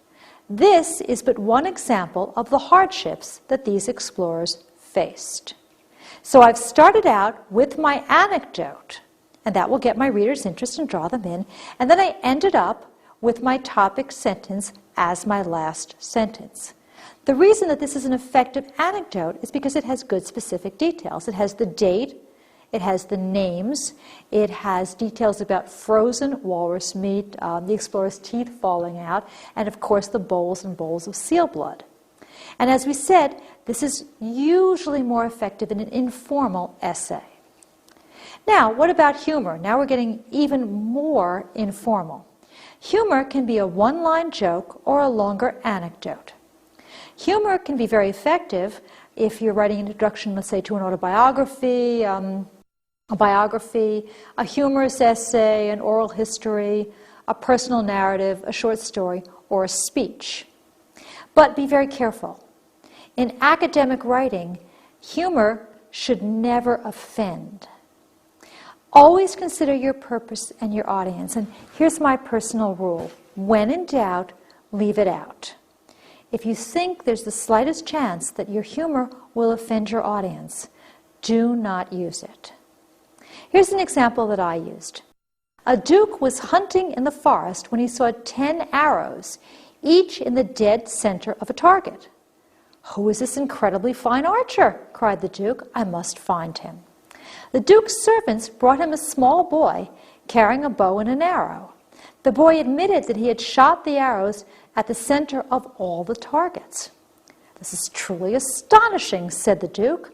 This is but one example of the hardships that these explorers faced. So I've started out with my anecdote, and that will get my reader's interest and draw them in, and then I ended up with my topic sentence as my last sentence. The reason that this is an effective anecdote is because it has good specific details. It has the date, it has the names, it has details about frozen walrus meat, the explorer's teeth falling out, and of course the bowls and bowls of seal blood. And as we said, this is usually more effective in an informal essay. Now, what about humor? Now we're getting even more informal. Humor can be a one-line joke or a longer anecdote. Humor can be very effective if you're writing an introduction, let's say, to an autobiography, a biography, a humorous essay, an oral history, a personal narrative, a short story, or a speech. But be very careful. In academic writing, humor should never offend. Always consider your purpose and your audience. And here's my personal rule. When in doubt, leave it out. If you think there's the slightest chance that your humor will offend your audience, do not use it. Here's an example that I used. A duke was hunting in the forest when he saw 10 arrows, each in the dead center of a target. "Who is this incredibly fine archer?" cried the duke. "I must find him." The duke's servants brought him a small boy carrying a bow and an arrow. The boy admitted that he had shot the arrows at the center of all the targets. "This is truly astonishing," said the duke.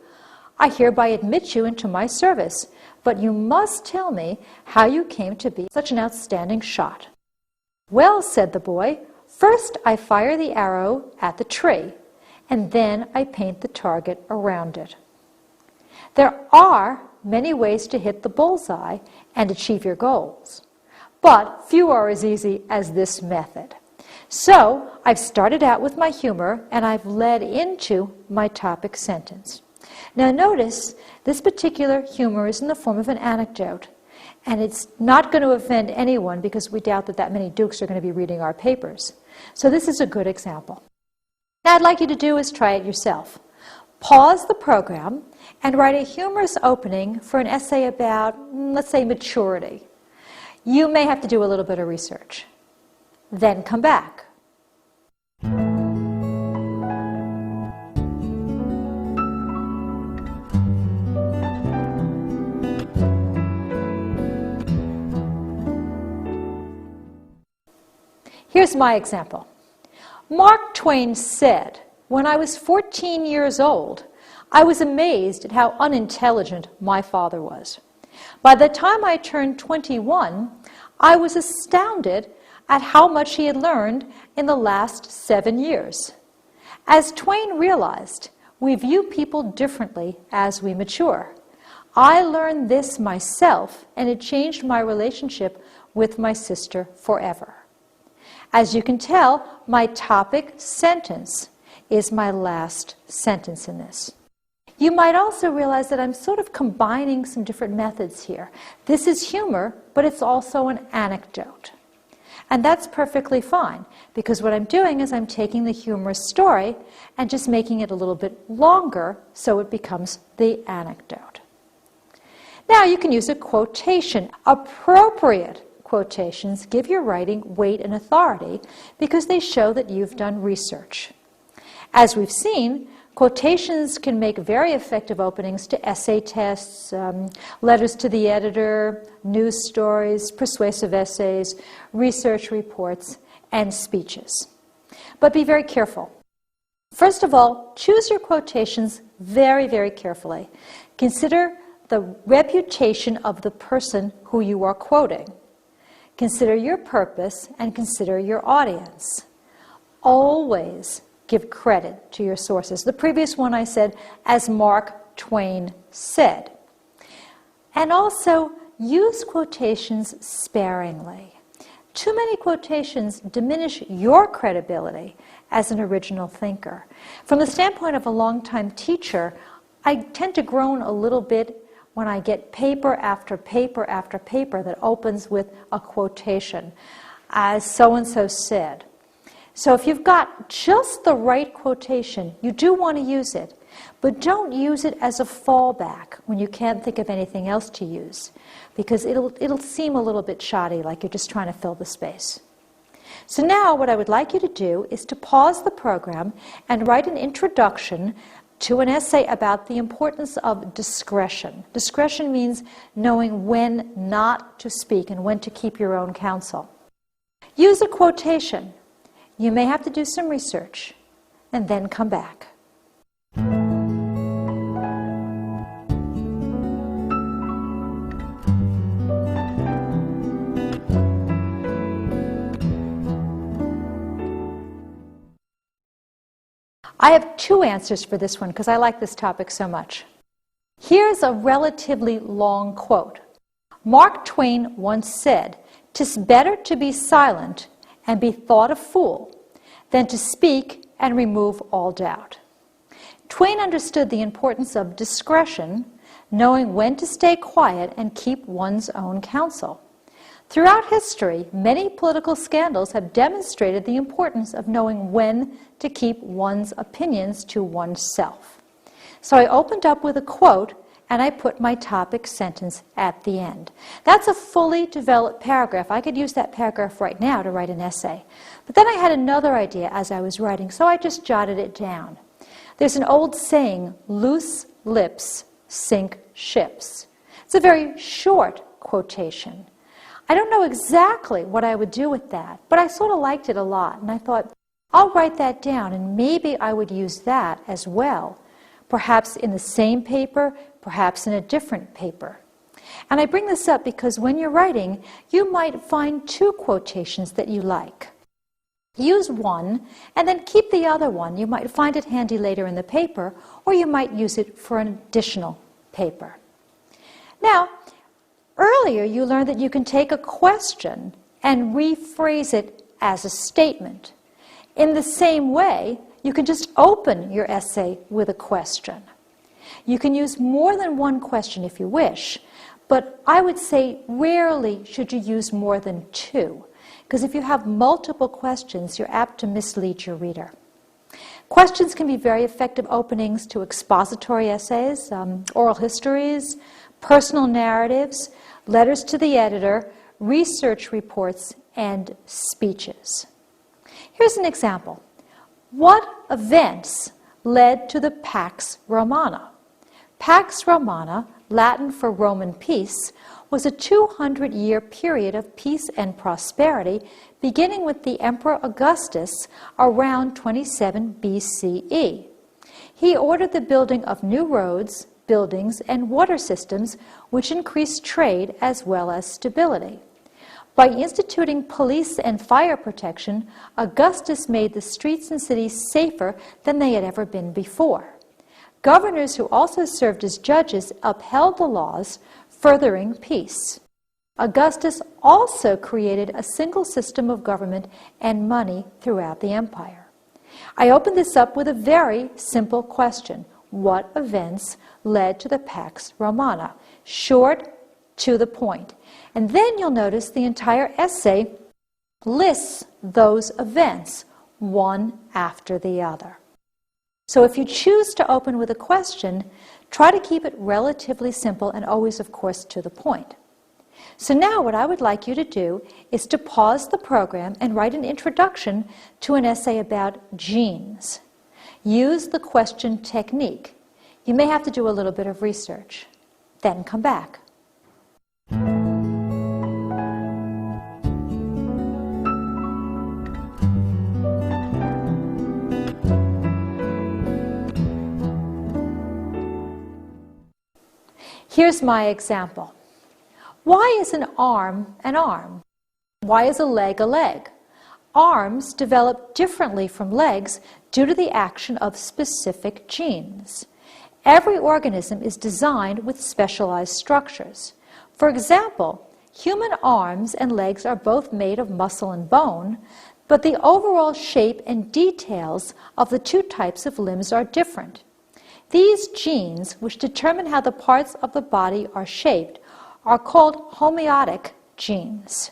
"I hereby admit you into my service, but you must tell me how you came to be such an outstanding shot." "Well," said the boy, "first I fire the arrow at the tree, and then I paint the target around it." There are many ways to hit the bullseye and achieve your goals, but few are as easy as this method. So I've started out with my humor and I've led into my topic sentence. Now notice this particular humor is in the form of an anecdote, and it's not going to offend anyone because we doubt that many dukes are going to be reading our papers. So this is a good example. Now I'd like you to do is try it yourself. Pause the program and write a humorous opening for an essay about, let's say, maturity. You may have to do a little bit of research. Then come back. Here's my example. Mark Twain said, "When I was 14 years old, I was amazed at how unintelligent my father was. By the time I turned 21, I was astounded at how much he had learned in the last 7 years." As Twain realized, we view people differently as we mature. I learned this myself, and it changed my relationship with my sister forever. As you can tell, my topic sentence is my last sentence in this. You might also realize that I'm sort of combining some different methods here. This is humor, but it's also an anecdote. And that's perfectly fine, because what I'm doing is I'm taking the humorous story and just making it a little bit longer so it becomes the anecdote. Now you can use a quotation. Appropriate quotations give your writing weight and authority because they show that you've done research. As we've seen, quotations can make very effective openings to essay tests, letters to the editor, news stories, persuasive essays, research reports, and speeches. But be very careful. First of all, choose your quotations very, very carefully. Consider the reputation of the person who you are quoting. Consider your purpose and consider your audience. Always give credit to your sources. The previous one I said, "as Mark Twain said." And also, use quotations sparingly. Too many quotations diminish your credibility as an original thinker. From the standpoint of a longtime teacher, I tend to groan a little bit when I get paper after paper after paper that opens with a quotation, "as so-and-so said." So if you've got just the right quotation, you do want to use it, But don't use it as a fallback when you can't think of anything else to use, because it'll seem a little bit shoddy, like you're just trying to fill the space. So now what I would like you to do is to pause the program and write an introduction to an essay about the importance of discretion. Discretion means knowing when not to speak and when to keep your own counsel. Use a quotation. You may have to do some research and then come back. I have two answers for this one because I like this topic so much. Here's a relatively long quote. Mark Twain once said, "'Tis better to be silent and be thought a fool than to speak and remove all doubt." Twain understood the importance of discretion, knowing when to stay quiet and keep one's own counsel. Throughout history, many political scandals have demonstrated the importance of knowing when to keep one's opinions to oneself. So I opened up with a quote and I put my topic sentence at the end. That's a fully developed paragraph. I could use that paragraph right now to write an essay. But then I had another idea as I was writing, so I just jotted it down. There's an old saying, "Loose lips sink ships." It's a very short quotation. I don't know exactly what I would do with that, but I sort of liked it a lot, and I thought, I'll write that down, and maybe I would use that as well, perhaps in the same paper, perhaps in a different paper. And I bring this up because when you're writing, you might find two quotations that you like. Use one, and then keep the other one. You might find it handy later in the paper, or you might use it for an additional paper. Now, earlier you learned that you can take a question and rephrase it as a statement. In the same way, you can just open your essay with a question. You can use more than one question if you wish, but I would say rarely should you use more than two, because if you have multiple questions, you're apt to mislead your reader. Questions can be very effective openings to expository essays, oral histories, personal narratives, letters to the editor, research reports, and speeches. Here's an example. What events led to the Pax Romana? Pax Romana, Latin for Roman peace, was a 200-year period of peace and prosperity, beginning with the Emperor Augustus around 27 BCE. He ordered the building of new roads, buildings, and water systems, which increased trade as well as stability. By instituting police and fire protection, Augustus made the streets and cities safer than they had ever been before. Governors who also served as judges upheld the laws, furthering peace. Augustus also created a single system of government and money throughout the empire. I opened this up with a very simple question. What events led to the Pax Romana? Short, to the point. And then you'll notice the entire essay lists those events, one after the other. So if you choose to open with a question, try to keep it relatively simple and always, of course, to the point. So now what I would like you to do is to pause the program and write an introduction to an essay about genes. Use the question technique. You may have to do a little bit of research. Then come back. Here's my example. Why is an arm an arm? Why is a leg a leg? Arms develop differently from legs due to the action of specific genes. Every organism is designed with specialized structures. For example, human arms and legs are both made of muscle and bone, but the overall shape and details of the two types of limbs are different. These genes, which determine how the parts of the body are shaped, are called homeotic genes.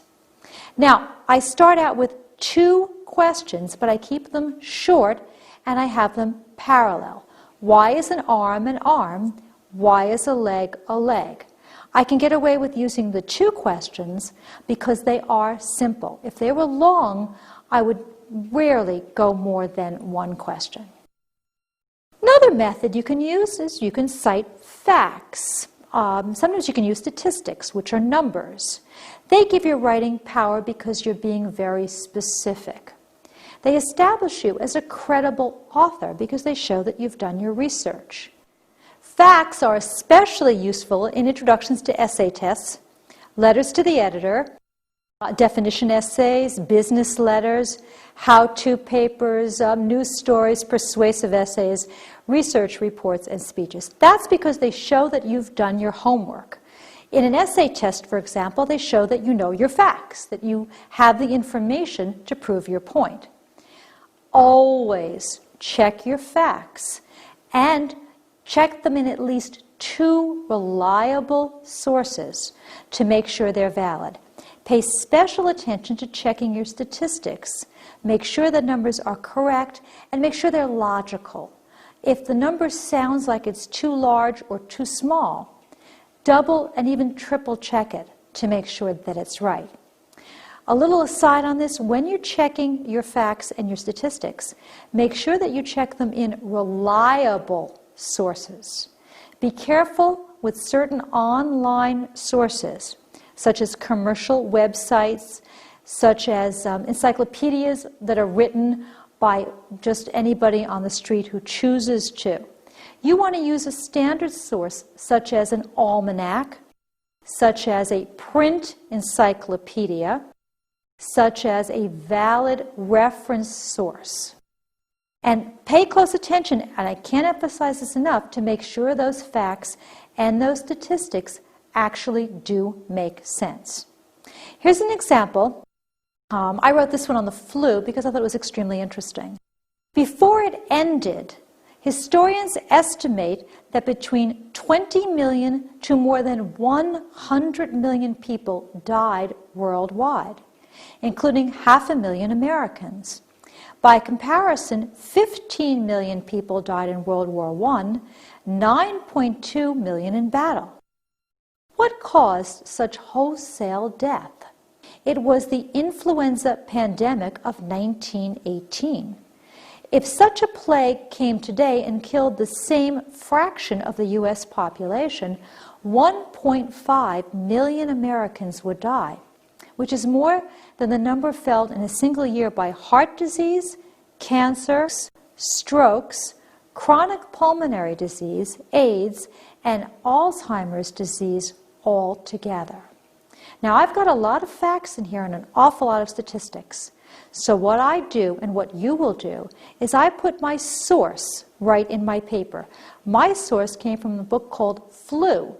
Now, I start out with two questions, but I keep them short and I have them parallel. Why is an arm an arm? Why is a leg a leg? I can get away with using the two questions because they are simple. If they were long, I would rarely go more than one question. Another method you can use is you can cite facts. Sometimes you can use statistics, which are numbers. They give you writing power because you're being very specific. They establish you as a credible author because they show that you've done your research. Facts are especially useful in introductions to essay tests, letters to the editor, definition essays, business letters, how-to papers, news stories, persuasive essays, research reports, and speeches. That's because they show that you've done your homework. In an essay test, for example, they show that you know your facts, that you have the information to prove your point. Always check your facts and check them in at least 2 reliable sources to make sure they're valid. Pay special attention to checking your statistics. Make sure the numbers are correct and make sure they're logical. If the number sounds like it's too large or too small, double and even triple check it to make sure that it's right. A little aside on this, when you're checking your facts and your statistics, make sure that you check them in reliable sources. Be careful with certain online sources, such as commercial websites, such as encyclopedias that are written by just anybody on the street who chooses to. You want to use a standard source, such as an almanac, such as a print encyclopedia, such as a valid reference source. And pay close attention, and I can't emphasize this enough, to make sure those facts and those statistics actually do make sense. Here's an example. I wrote this one on the flu because I thought it was extremely interesting. Before it ended, historians estimate that between 20 million to more than 100 million people died worldwide, including 500,000 Americans. By comparison, 15 million people died in World War I, 9.2 million in battle. What caused such wholesale death? It was the influenza pandemic of 1918. If such a plague came today and killed the same fraction of the U.S. population, 1.5 million Americans would die, which is more than the number felled in a single year by heart disease, cancer, strokes, chronic pulmonary disease, AIDS, and Alzheimer's disease all together. Now, I've got a lot of facts in here and an awful lot of statistics. So what I do, and what you will do, is I put my source right in my paper. My source came from a book called Flu,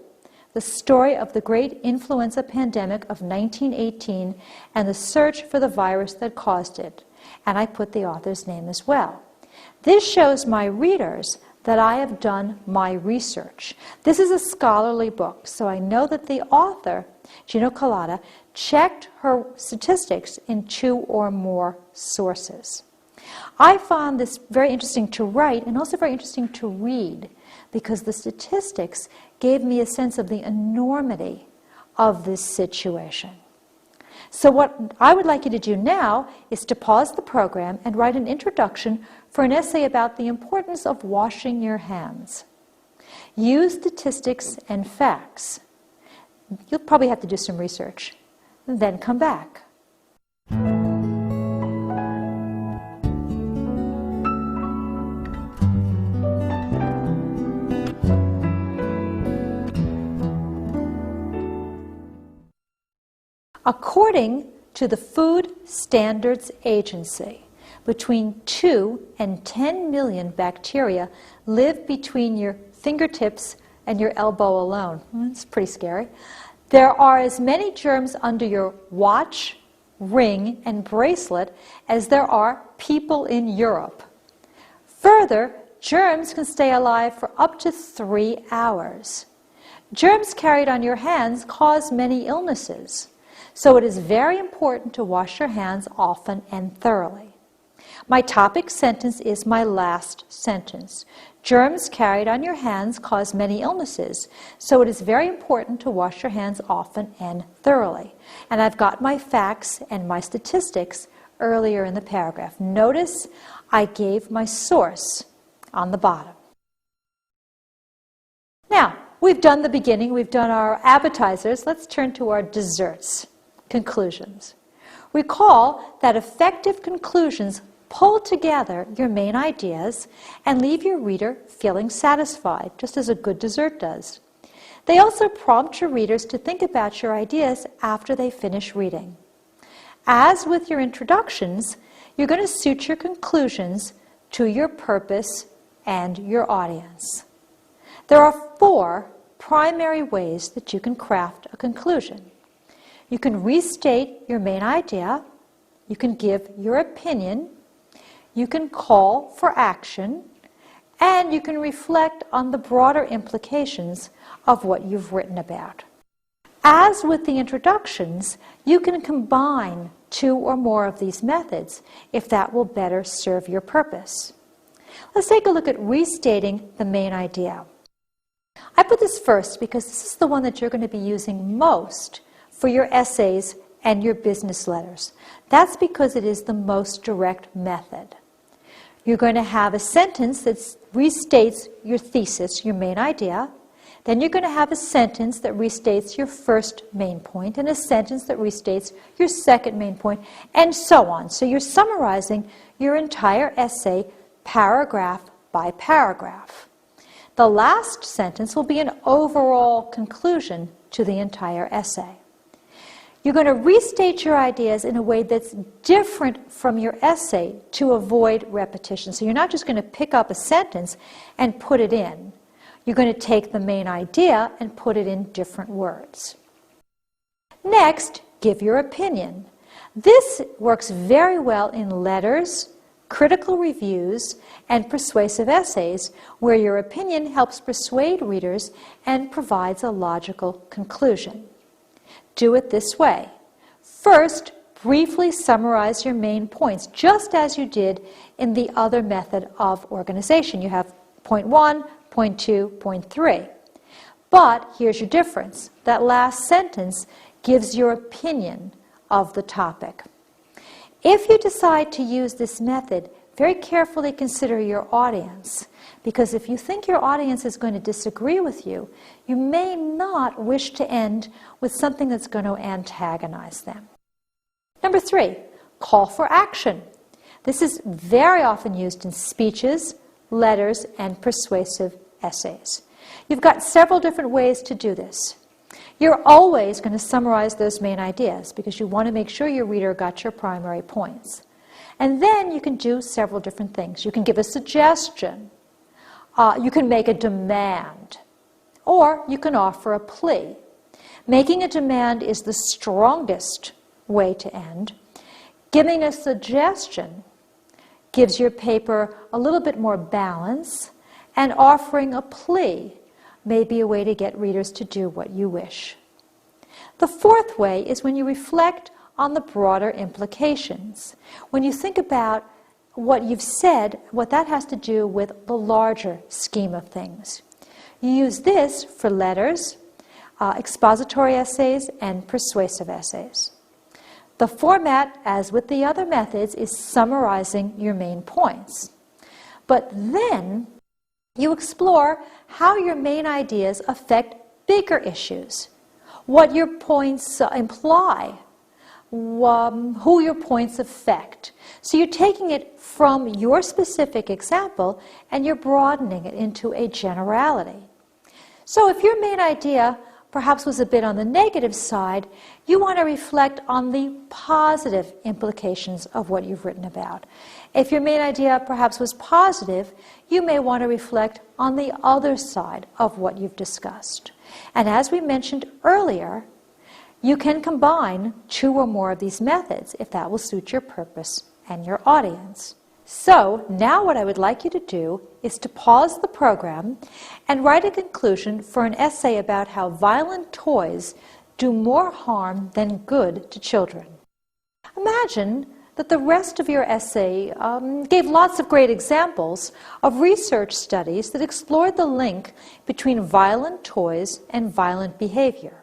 the story of the great influenza pandemic of 1918 and the search for the virus that caused it. And I put the author's name as well. This shows my readers that I have done my research. This is a scholarly book, so I know that the author, Gino Colada, checked her statistics in 2 or more sources. I found this very interesting to write and also very interesting to read because the statistics gave me a sense of the enormity of this situation. So what I would like you to do now is to pause the program and write an introduction for an essay about the importance of washing your hands. Use statistics and facts. You'll probably have to do some research, and then come back. According to the Food Standards Agency, between 2 and 10 million bacteria live between your fingertips and your elbow alone. It's pretty scary. There are as many germs under your watch, ring, and bracelet as there are people in Europe. Further, germs can stay alive for up to 3 hours. Germs carried on your hands cause many illnesses, so it is very important to wash your hands often and thoroughly. My topic sentence is my last sentence. Germs carried on your hands cause many illnesses, so it is very important to wash your hands often and thoroughly. And I've got my facts and my statistics earlier in the paragraph. Notice I gave my source on the bottom. Now, we've done the beginning, we've done our appetizers. Let's turn to our desserts, conclusions. Recall that effective conclusions pull together your main ideas and leave your reader feeling satisfied, just as a good dessert does. They also prompt your readers to think about your ideas after they finish reading. As with your introductions, you're going to suit your conclusions to your purpose and your audience. There are 4 primary ways that you can craft a conclusion. You can restate your main idea, you can give your opinion, you can call for action, and you can reflect on the broader implications of what you've written about. As with the introductions, you can combine 2 or more of these methods if that will better serve your purpose. Let's take a look at restating the main idea. I put this first because this is the one that you're going to be using most for your essays and your business letters. That's because it is the most direct method. You're going to have a sentence that restates your thesis, your main idea. Then you're going to have a sentence that restates your first main point and a sentence that restates your second main point, and so on. So you're summarizing your entire essay paragraph by paragraph. The last sentence will be an overall conclusion to the entire essay. You're going to restate your ideas in a way that's different from your essay to avoid repetition. So you're not just going to pick up a sentence and put it in. You're going to take the main idea and put it in different words. Next, give your opinion. This works very well in letters, critical reviews, and persuasive essays, where your opinion helps persuade readers and provides a logical conclusion. Do it this way. First, briefly summarize your main points, just as you did in the other method of organization. You have point 1, point 2, point 3. But here's your difference. That last sentence gives your opinion of the topic. If you decide to use this method, very carefully consider your audience, because if you think your audience is going to disagree with you, you may not wish to end with something that's going to antagonize them. Number 3, call for action. This is very often used in speeches, letters, and persuasive essays. You've got several different ways to do this. You're always going to summarize those main ideas because you want to make sure your reader got your primary points. And then you can do several different things. You can give a suggestion. You can make a demand. Or you can offer a plea. Making a demand is the strongest way to end. Giving a suggestion gives your paper a little bit more balance, and offering a plea may be a way to get readers to do what you wish. The 4th way is when you reflect on the broader implications. When you think about what you've said, what that has to do with the larger scheme of things. You use this for letters, expository essays, and persuasive essays. The format, as with the other methods, is summarizing your main points. But then you explore how your main ideas affect bigger issues, what your points imply, who your points affect. So you're taking it from your specific example and you're broadening it into a generality. So if your main idea perhaps was a bit on the negative side, you want to reflect on the positive implications of what you've written about. If your main idea perhaps was positive, you may want to reflect on the other side of what you've discussed. And as we mentioned earlier, you can combine 2 or more of these methods if that will suit your purpose and your audience. So now what I would like you to do is to pause the program and write a conclusion for an essay about how violent toys do more harm than good to children. Imagine that the rest of your essay gave lots of great examples of research studies that explored the link between violent toys and violent behavior.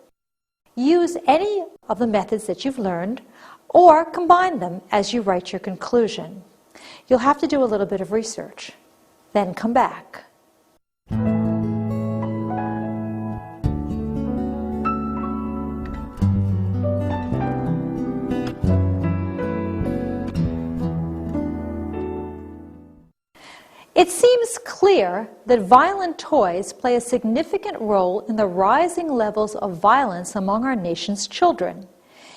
Use any of the methods that you've learned or combine them as you write your conclusion. You'll have to do a little bit of research, then come back. It seems clear that violent toys play a significant role in the rising levels of violence among our nation's children.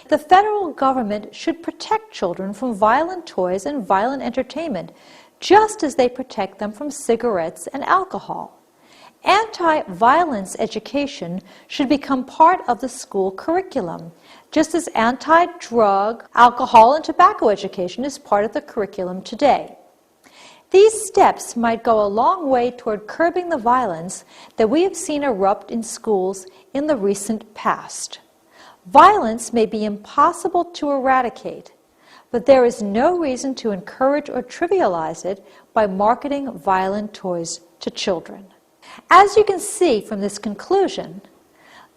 The federal government should protect children from violent toys and violent entertainment, just as they protect them from cigarettes and alcohol. Anti-violence education should become part of the school curriculum, just as anti-drug, alcohol, and tobacco education is part of the curriculum today. These steps might go a long way toward curbing the violence that we have seen erupt in schools in the recent past. Violence may be impossible to eradicate, but there is no reason to encourage or trivialize it by marketing violent toys to children. As you can see from this conclusion,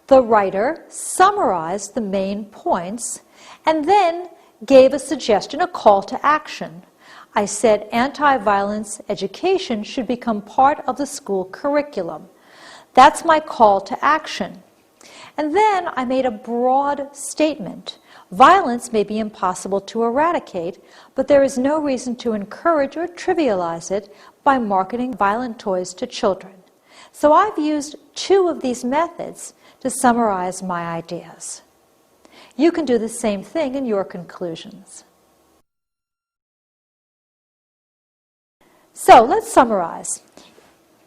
the writer summarized the main points and then gave a suggestion, a call to action. I said anti-violence education should become part of the school curriculum. That's my call to action. And then I made a broad statement. Violence may be impossible to eradicate, but there is no reason to encourage or trivialize it by marketing violent toys to children. So I've used two of these methods to summarize my ideas. You can do the same thing in your conclusions. So let's summarize.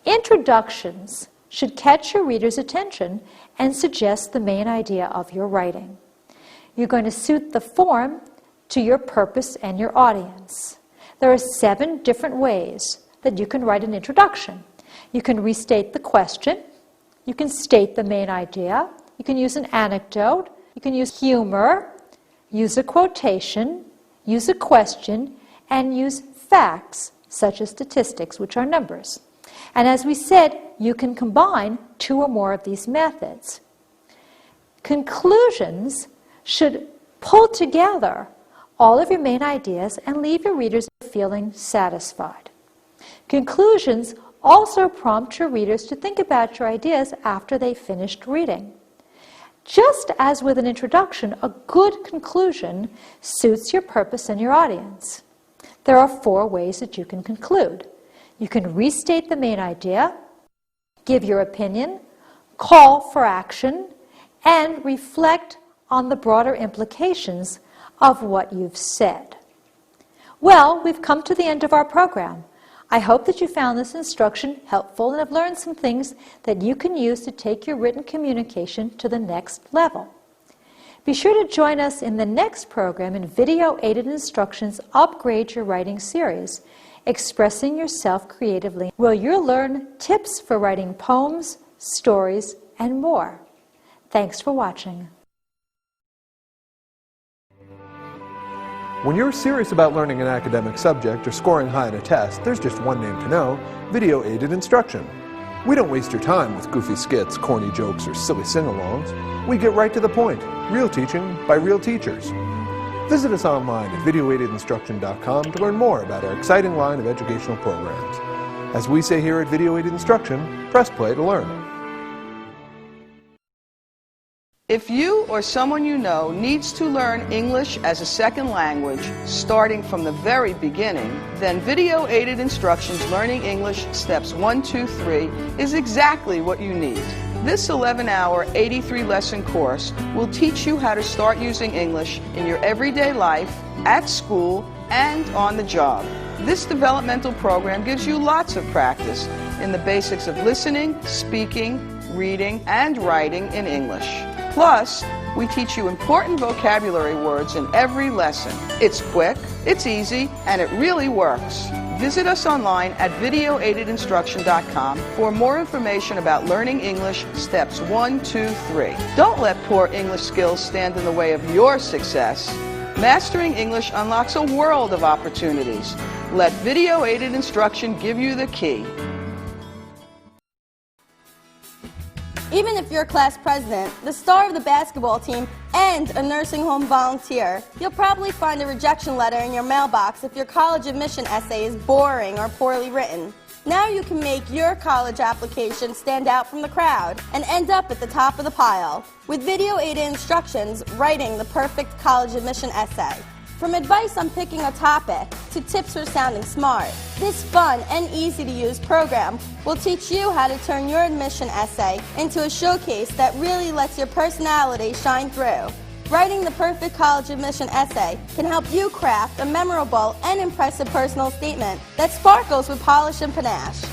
Introductions should catch your reader's attention and suggest the main idea of your writing. You're going to suit the form to your purpose and your audience. There are 7 different ways that you can write an introduction. You can restate the question, you can state the main idea, you can use an anecdote, you can use humor, use a quotation, use a question, and use facts such as statistics, which are numbers. And as we said, you can combine 2 or more of these methods. Conclusions should pull together all of your main ideas and leave your readers feeling satisfied. Conclusions also prompt your readers to think about your ideas after they've finished reading. Just as with an introduction, a good conclusion suits your purpose and your audience. There are 4 ways that you can conclude. You can restate the main idea, give your opinion, call for action, and reflect on the broader implications of what you've said. Well, we've come to the end of our program. I hope that you found this instruction helpful and have learned some things that you can use to take your written communication to the next level. Be sure to join us in the next program in Video-Aided Instructions Upgrade Your Writing series, Expressing Yourself Creatively, where you'll learn tips for writing poems, stories, and more. Thanks for watching. When you're serious about learning an academic subject or scoring high on a test, there's just one name to know: Video-Aided Instruction. We don't waste your time with goofy skits, corny jokes, or silly sing-alongs. We get right to the point. Real teaching by real teachers. Visit us online at videoaidedinstruction.com to learn more about our exciting line of educational programs. As we say here at Video-Aided Instruction, press play to learn. If you or someone you know needs to learn English as a second language, starting from the very beginning, then Video-Aided Instructions Learning English Steps 1, 2, 3 is exactly what you need. This 11-hour, 83-lesson course will teach you how to start using English in your everyday life, at school, and on the job. This developmental program gives you lots of practice in the basics of listening, speaking, reading, and writing in English. Plus, we teach you important vocabulary words in every lesson. It's quick, it's easy, and it really works. Visit us online at videoaidedinstruction.com for more information about learning English Steps 1, 2, 3. Don't let poor English skills stand in the way of your success. Mastering English unlocks a world of opportunities. Let video-aided instruction give you the key. Even if you're class president, the star of the basketball team, and a nursing home volunteer, you'll probably find a rejection letter in your mailbox if your college admission essay is boring or poorly written. Now you can make your college application stand out from the crowd and end up at the top of the pile with video-aided instructions writing the perfect college admission essay. From advice on picking a topic to tips for sounding smart, this fun and easy-to-use program will teach you how to turn your admission essay into a showcase that really lets your personality shine through. Writing the perfect college admission essay can help you craft a memorable and impressive personal statement that sparkles with polish and panache.